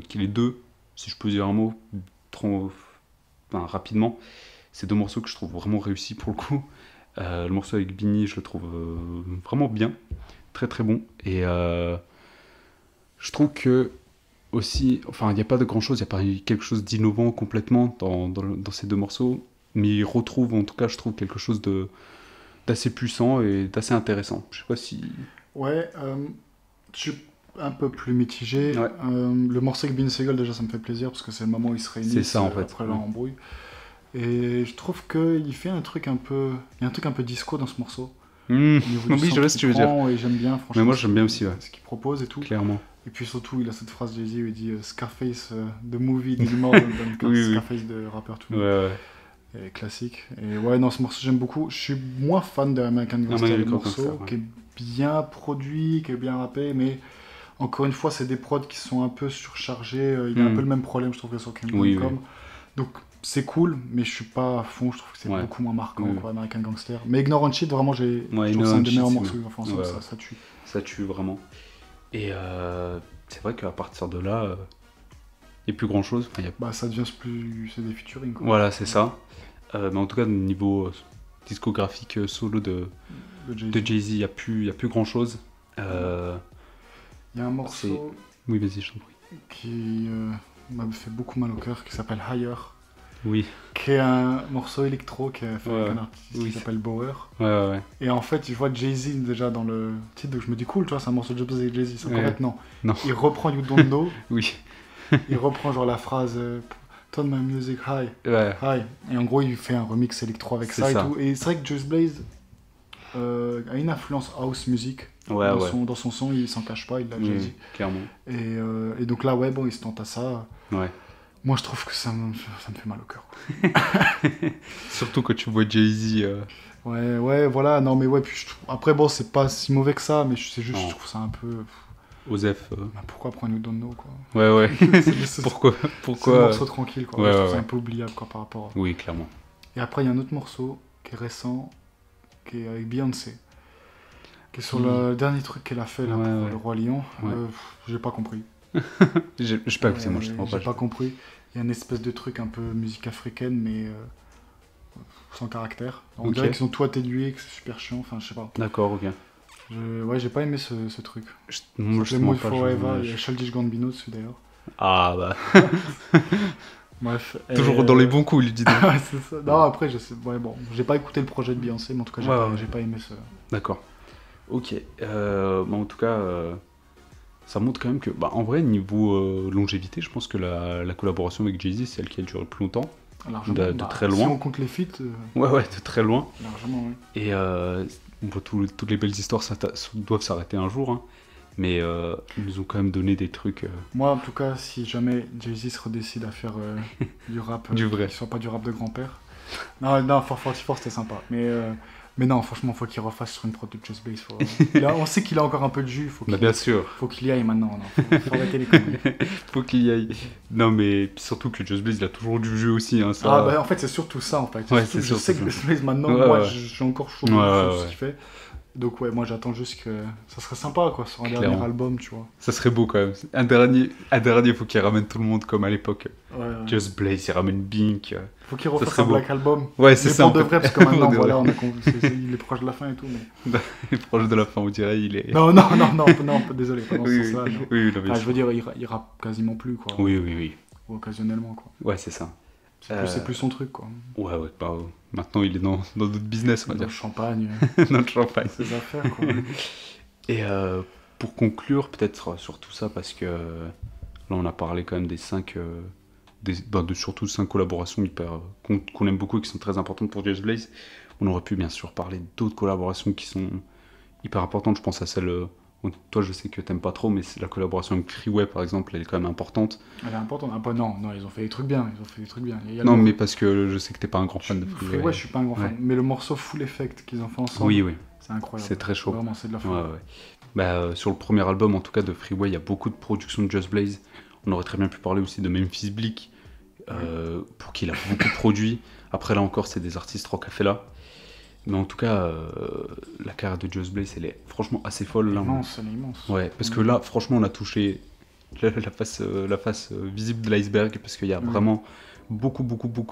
qui les deux, si je peux dire un mot, rapidement, c'est 2 morceaux que je trouve vraiment réussis pour le coup. Le morceau avec Beanie, je le trouve vraiment bien, très très bon, et je trouve que aussi, il n'y a pas de grand chose, il n'y a pas quelque chose d'innovant complètement dans ces 2 morceaux, mais il retrouve, en tout cas, je trouve quelque chose d'assez puissant et d'assez intéressant. Je sais pas si... Ouais, je suis un peu plus mitigé. Le morceau avec Beanie Sigel, déjà, ça me fait plaisir, parce que c'est le moment où ils se réunissent. C'est ça, en fait. Après l'embrouille. Et je trouve qu'il fait un truc un peu... Il y a un truc un peu disco dans ce morceau. Oui, je vois ce que tu veux dire. Et j'aime bien, franchement. Mais moi, j'aime bien aussi, ce qu'il propose et tout. Clairement. Et puis surtout, il a cette phrase Jay-Z où il dit Scarface, the movie, dit more than Scarface de rappeur tout. Et classique. Et non, ce morceau, j'aime beaucoup. Je suis moins fan de American Gangster, le morceau, qui est bien produit, qui est bien rappé, mais encore une fois, c'est des prods qui sont un peu surchargés. Il y a un peu le même problème, je trouve, que sur Kingdom Come. Donc, c'est cool, mais je suis pas à fond. Je trouve que c'est beaucoup moins marquant, quoi, American Gangster. Mais Ignorant Shit, vraiment, je trouve que c'est un des meilleurs morceaux. Enfin, ça tue. Ça tue vraiment. Et c'est vrai qu'à partir de là, il n'y a plus grand chose. Ça devient c'est des featuring, quoi. Voilà, c'est ça. Mais en tout cas, au niveau discographique solo de Jay-Z, il n'y a plus grand chose. Il y a un morceau. Oui, vas-y, je t'en prie. Qui m'a fait beaucoup mal au cœur, qui s'appelle Higher. Oui. Qui est un morceau électro qui est fait avec un artiste qui s'appelle Bauer. Et en fait, je vois Jay-Z déjà dans le titre, donc je me dis cool, tu vois, c'est un morceau de Jay-Z avec Jay-Z. C'est correct, non. Il reprend You Don't Know. Il reprend genre la phrase Turn my music high. High. Et en gros, il fait un remix électro avec ça et tout. Et c'est vrai que Just Blaze a une influence house music. Dans son son, il s'en cache pas, il l'a déjà dit. Clairement. Et donc là, il se tente à ça. Moi, je trouve que ça me fait mal au cœur. Surtout quand tu vois Jay-Z. Voilà. Non, mais puis après, c'est pas si mauvais que ça, mais c'est juste, je trouve ça un peu... Osef. Pourquoi prendre You Don't Know, quoi. Pourquoi C'est un morceau tranquille, quoi. Je trouve ça un peu oubliable, quoi, par rapport à... Oui, clairement. Et après, il y a un autre morceau qui est récent, qui est avec Beyoncé. Qui est sur le dernier truc qu'elle a fait, là, pour Le Roi Lion. J'ai pas compris. J'ai pas écouté, moi, je comprends pas. J'ai pas compris. Il y a une espèce de truc un peu musique africaine, mais sans caractère. On dirait qu'ils ont tout atténué, que c'est super chiant, enfin, je sais pas. D'accord, ok. J'ai pas aimé ce truc. Moi, je Mood Forever, il y a Childish Gambino dessus, d'ailleurs. Ah, bah... Bref. Toujours dans les bons coups, lui dit. C'est ça. Non, après, j'ai pas écouté le projet de Beyoncé, mais en tout cas, j'ai pas aimé ce... D'accord. Ok. En tout cas... ça montre quand même que, en vrai, niveau longévité, je pense que la collaboration avec Jay-Z, c'est celle qui a duré le plus longtemps. De très loin. Si on compte les feats. De très loin. Largement, oui. Et toutes les belles histoires doivent s'arrêter un jour. Hein. Mais ils nous ont quand même donné des trucs. Moi, en tout cas, si jamais Jay-Z se redécide à faire du rap, du vrai. qui soit pas du rap de grand-père. Non, 444 c'était sympa. Mais non, franchement, faut qu'il refasse sur une prod de Just Blaze. Là, on sait qu'il a encore un peu de jus. Bien sûr. Faut qu'il y aille maintenant. Faut arrêter les conneries. Faut qu'il y aille. Non, mais surtout que Just Blaze, il a toujours du jus aussi. Hein, ça... Ah, bah en fait, c'est surtout ça. En fait. Ouais, je sais que Just Blaze, maintenant, je suis encore chaud sur ce qu'il fait. Donc ouais, moi j'attends juste que ça serait sympa quoi, sur un dernier album, tu vois. Ça serait beau quand même. Un dernier, faut qu'il ramène tout le monde comme à l'époque. Just Blaze, il ramène Bink. Faut qu'il refasse un Black Album. Ouais, c'est ça. Pour de vrai, parce que maintenant, voilà, il est proche de la fin et tout. Mais... il est proche de la fin, on dirait, il est... Non, désolé, pas dans ce sens-là. Je veux dire, il rappe quasiment plus quoi. Oui. Ou occasionnellement quoi. Ouais, c'est ça. C'est plus son truc quoi. Ouais, bah, maintenant il est dans d'autres business, on va dire. Dans le champagne. Dans le champagne. Ses affaires quoi. Et pour conclure, peut-être sur tout ça, parce que là on a parlé quand même des 5, surtout 5 collaborations qu'on aime beaucoup et qui sont très importantes pour Just Blaze. On aurait pu bien sûr parler d'autres collaborations qui sont hyper importantes. Je pense à celle... toi, je sais que t'aimes pas trop, mais la collaboration avec Freeway, par exemple, elle est quand même importante. Elle est importante. Ah, non, ils ont fait des trucs bien. Non, mais parce que je sais que t'es pas un grand fan de Freeway. Freeway, je suis pas un grand fan. Mais le morceau Full Effect qu'ils ont fait ensemble, oui. c'est incroyable. C'est très chaud. Vraiment, c'est de la folie. Ouais. Sur le premier album, en tout cas, de Freeway, il y a beaucoup de productions de Just Blaze. On aurait très bien pu parler aussi de Memphis Bleek, pour qui il a beaucoup produit. Après, là encore, c'est des artistes Rockefeller. Mais en tout cas, la carrière de Just Blaze, elle est franchement assez folle. Là, elle est immense. Ouais, parce que là, franchement, on a touché la face visible de l'iceberg, parce qu'il y a vraiment beaucoup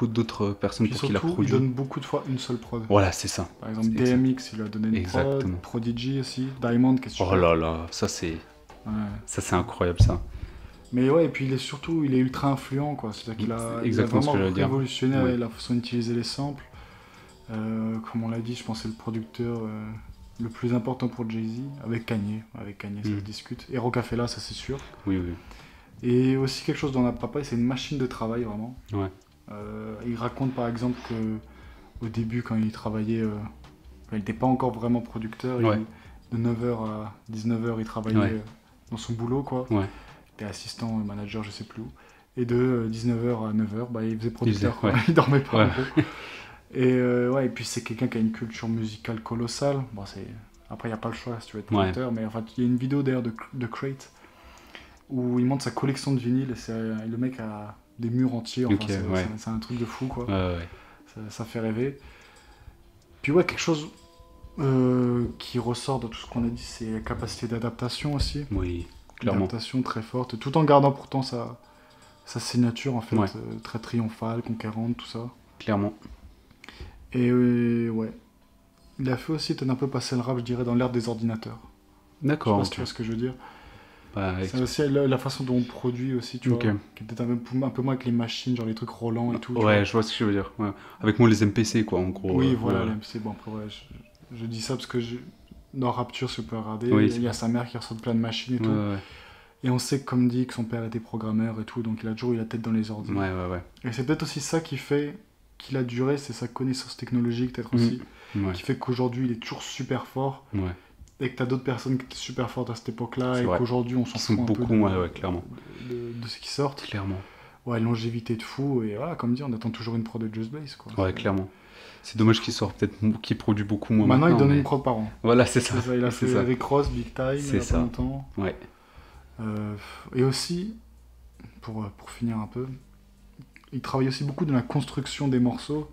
d'autres personnes pour qui il a produit. Il donne beaucoup de fois une seule prod. Voilà, c'est ça. Par exemple, DMX, il lui a donné une prod. Prodigy aussi. Diamond, qu'est-ce que tu Oh là là, ça c'est incroyable ça. Mais ouais, et puis il est ultra influent, quoi. C'est-à-dire qu'il a vraiment révolutionné la façon d'utiliser les samples. Comme on l'a dit, je pense que c'est le producteur le plus important pour Jay-Z, avec Kanye. Avec Kanye, ça se discute. Et Rockefeller, ça c'est sûr. Oui. Et aussi quelque chose dont on n'a pas parlé, c'est une machine de travail, vraiment. Ouais. Il raconte par exemple qu'au début, quand il travaillait, il n'était pas encore vraiment producteur. De 9h à 19h, il travaillait dans son boulot, quoi. Ouais. Il était assistant, manager, je sais plus où. Et de 19h à 9h, il faisait producteur. Il dormait pas, en gros. Et puis c'est quelqu'un qui a une culture musicale colossale. Bon, après, il n'y a pas le choix si tu veux être producteur, mais enfin, il y a une vidéo d'ailleurs de Crate où il montre sa collection de vinyles et le mec a des murs entiers. Enfin, c'est un truc de fou, quoi. Ça fait rêver. Puis quelque chose qui ressort de tout ce qu'on a dit, c'est la capacité d'adaptation aussi. Oui, clairement. Adaptation très forte, tout en gardant pourtant sa signature en fait, très triomphale, conquérante, tout ça. Clairement. Et il a fait aussi peut-être un peu passer le rap, je dirais, dans l'ère des ordinateurs. D'accord. Je sais pas si tu vois ce que je veux dire. C'est aussi la façon dont on produit aussi, tu vois, qui est peut-être un peu moins avec les machines, genre les trucs roulants et tout. Je vois ce que je veux dire. Ouais. Avec moi les MPC, quoi, en gros. Oui, voilà, les MPC. Bon, après, je dis ça parce que dans Rapture, si vous pouvez regarder, il y a sa mère qui reçoit plein de machines et tout. Et on sait, comme dit, que son père était programmeur et tout, donc il a toujours eu la tête dans les ordi. Et c'est peut-être aussi ça qui fait qu'il a duré, c'est sa connaissance technologique, peut-être aussi, qui fait qu'aujourd'hui, il est toujours super fort. Et que t'as d'autres personnes qui étaient super fortes à cette époque-là, et qu'aujourd'hui, on s'en fout un peu clairement. De ce qui sortent. Clairement. Longévité de fou, et voilà, comme dit, on attend toujours une prod de Just Blaze, quoi. Ouais, clairement. C'est dommage qu'il sort peut-être, qu'il produit beaucoup moins. Maintenant, il donne une prod par an. Voilà, c'est ça. Il a fait Rick Ross, Big Time, il y a pas longtemps. Ouais. Et aussi, pour finir un peu, il travaille aussi beaucoup dans la construction des morceaux.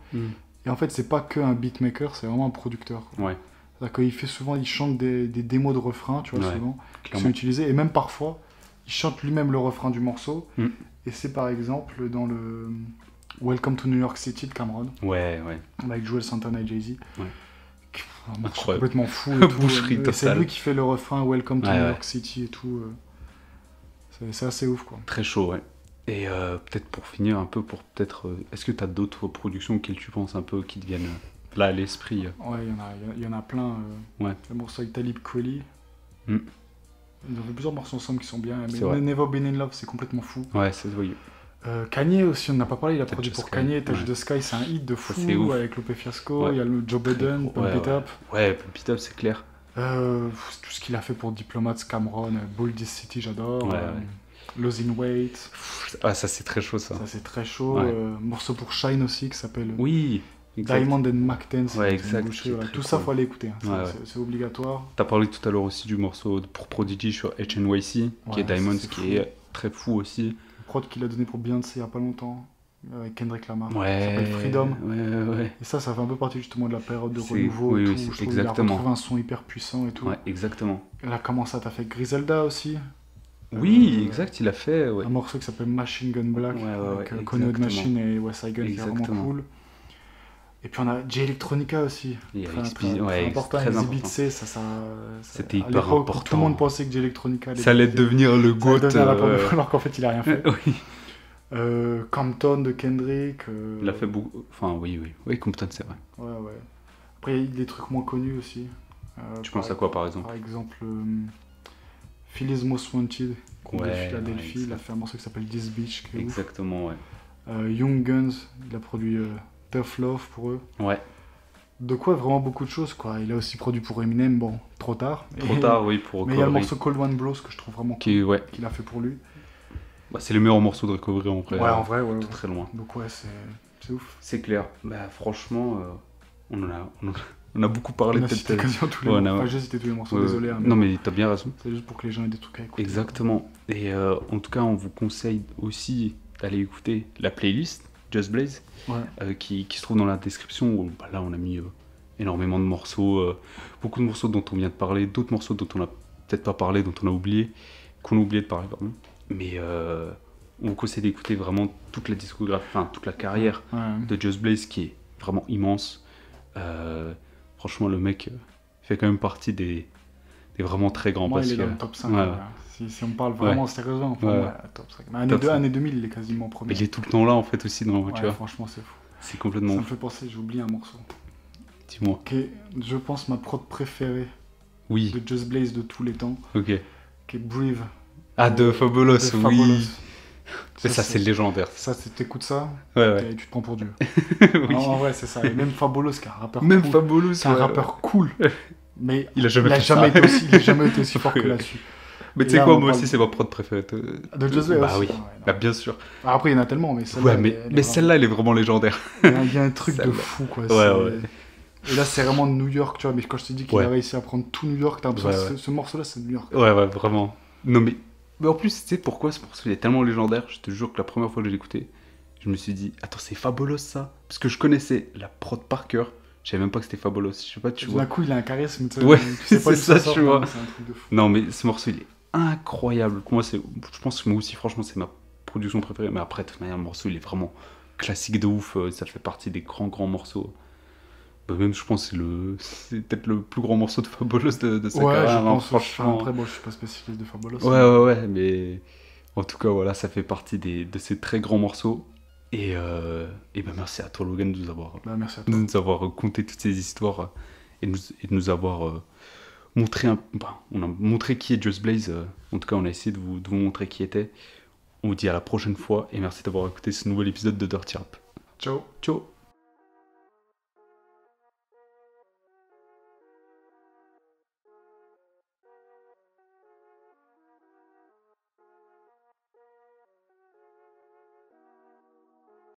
Et en fait, c'est pas que un beatmaker, c'est vraiment un producteur. C'est-à-dire qu'il fait souvent, il chante des démos de refrains, tu vois, souvent, qui sont utilisés. Et même parfois, il chante lui-même le refrain du morceau. Et c'est par exemple dans le Welcome to New York City de Cameron. Avec Joel Santana et Jay-Z. Un morceau complètement fou et tout. Et c'est lui qui fait le refrain Welcome to New York City et tout. C'est assez ouf, quoi. Très chaud, ouais. Et peut-être pour finir un peu, est-ce que tu as d'autres productions auxquelles tu penses un peu qui te viennent là à l'esprit? Ouais, il y en a plein. Le morceau avec Talib Kweli. Ils ont fait plusieurs morceaux ensemble qui sont bien. Mais Never Been in Love, c'est complètement fou. Ouais, c'est vrai. Kanye aussi, on n'a pas parlé, il a produit pour Kanye. Touch the Sky, c'est un hit de fou avec Lupe Fiasco. Il y a le Joe Budden, Pump It Up. Ouais, Pump It Up, c'est clair. Tout ce qu'il a fait pour Diplomats, Cameron, Bold City, j'adore. Losing Weight. Ah, ça c'est très chaud ça. Ça c'est très chaud. Morceau pour Shine aussi qui s'appelle exact. Diamond and Mactense. Exact. Tout ça, faut aller écouter. Hein. C'est obligatoire. T'as parlé tout à l'heure aussi du morceau pour Prodigy sur HNYC, qui est Diamonds, qui est très fou aussi. Le prod qu'il a donné pour Beyoncé il y a pas longtemps. Avec Kendrick Lamar, ça s'appelle Freedom. Et ça fait un peu partie justement de la période de renouveau et tout. Je trouve qu'il a retrouvé un son hyper puissant et tout. Exactement. Là, comment ça, t'as fait Griselda aussi? Exact, il a fait un morceau qui s'appelle Machine Gun Black, avec Conway Machine et West Side Gun, qui est vraiment cool. Et puis on a J Electronica aussi. Très important. Exhibit C, c'était hyper important. Tout le monde pensait que J Electronica ça allait devenir le GOAT. Alors qu'en fait il a rien fait. Compton de Kendrick. Il a fait beaucoup. Enfin, oui, Compton, c'est vrai. Après, il y a des trucs moins connus aussi. Tu penses à quoi par exemple? Par exemple, Philly's Most Wanted, de Philadelphie. Il a fait un morceau qui s'appelle This Beach. Qui est exactement, Young Guns, il a produit Tough Love pour eux. De quoi vraiment beaucoup de choses, quoi. Il a aussi produit pour Eminem, bon, trop tard. Pour mais il y a le morceau Cold One Blows que je trouve vraiment cool, qu'il a fait pour lui. C'est le meilleur morceau de Recovery en vrai. En vrai, très loin. Donc c'est ouf. C'est clair. Franchement, on a beaucoup parlé. On a cité quasiment tous les morceaux. J'ai cité tous les morceaux, désolé. Non mais t'as bien raison. C'est juste pour que les gens aient des trucs à écouter. Exactement. Et en tout cas, on vous conseille aussi d'aller écouter la playlist Just Blaze, qui se trouve dans la description. Où, là, on a mis énormément de morceaux, beaucoup de morceaux dont on vient de parler, d'autres morceaux dont on n'a peut-être pas parlé, dont on a oublié, qu'on a oublié de parler, pardon. Mais on vous conseille d'écouter vraiment toute la discographie, enfin toute la carrière de Just Blaze, qui est vraiment immense. Franchement, le mec fait quand même partie des vraiment très grands. Il est dans le top 5. Si on parle vraiment sérieusement, top 5. Mais année 2000, il est quasiment premier. Mais il est tout le temps là en fait aussi. Tu vois. Franchement, c'est fou. C'est complètement. Ça me fait penser, j'ai oublié un morceau. Dis-moi. Qui est, je pense, ma prod préférée de Just Blaze de tous les temps. Qui est Breathe. De Fabulous, oui. Ça c'est légendaire. Ça, t'écoutes ça, et tu te prends pour Dieu. En vrai, c'est ça. Et même Fabulous, qui est un rappeur cool. C'est un rappeur cool. Mais il a jamais été aussi fort que là-dessus. Mais tu sais quoi, moi aussi, c'est ma prod préférée. De Just Blaze aussi. Bien sûr. Après, il y en a tellement, mais celle-là, celle-là, elle est vraiment légidaire. Il y a un truc de fou, quoi. Et là, c'est vraiment New York, tu vois. Mais quand je t'ai dit qu'il a réussi à prendre tout New York, t'as l'impression que ce morceau-là, c'est New York. Vraiment. Non, mais en plus, tu sais pourquoi ce morceau il est tellement légendaire? Je te jure que la première fois que je l'ai écouté, je me suis dit, attends, c'est Fabulous ça? Parce que je connaissais la prod par cœur, je savais même pas que c'était Fabulous. Je sais pas, tu vois. D'un coup, il a un charisme, tu sais. C'est ça, tu vois. C'est un truc de fou. Non, mais ce morceau, il est incroyable. Moi, je pense que moi aussi, franchement, c'est ma production préférée. Mais après, de toute manière, le morceau, il est vraiment classique de ouf. Ça fait partie des grands morceaux. Même, je pense que c'est peut-être le plus grand morceau de Fabulous de sa carrière. Je pense, franchement. Après, je suis pas spécialiste de Fabulous. Mais en tout cas, voilà, ça fait partie de ces très grands morceaux. Et merci à toi, Logan, de nous avoir, conté toutes ces histoires et de nous avoir montré on a montré qui est Just Blaze. En tout cas, on a essayé de vous montrer qui était. On vous dit à la prochaine fois et merci d'avoir écouté ce nouvel épisode de Dirty Rap. Ciao. Ciao.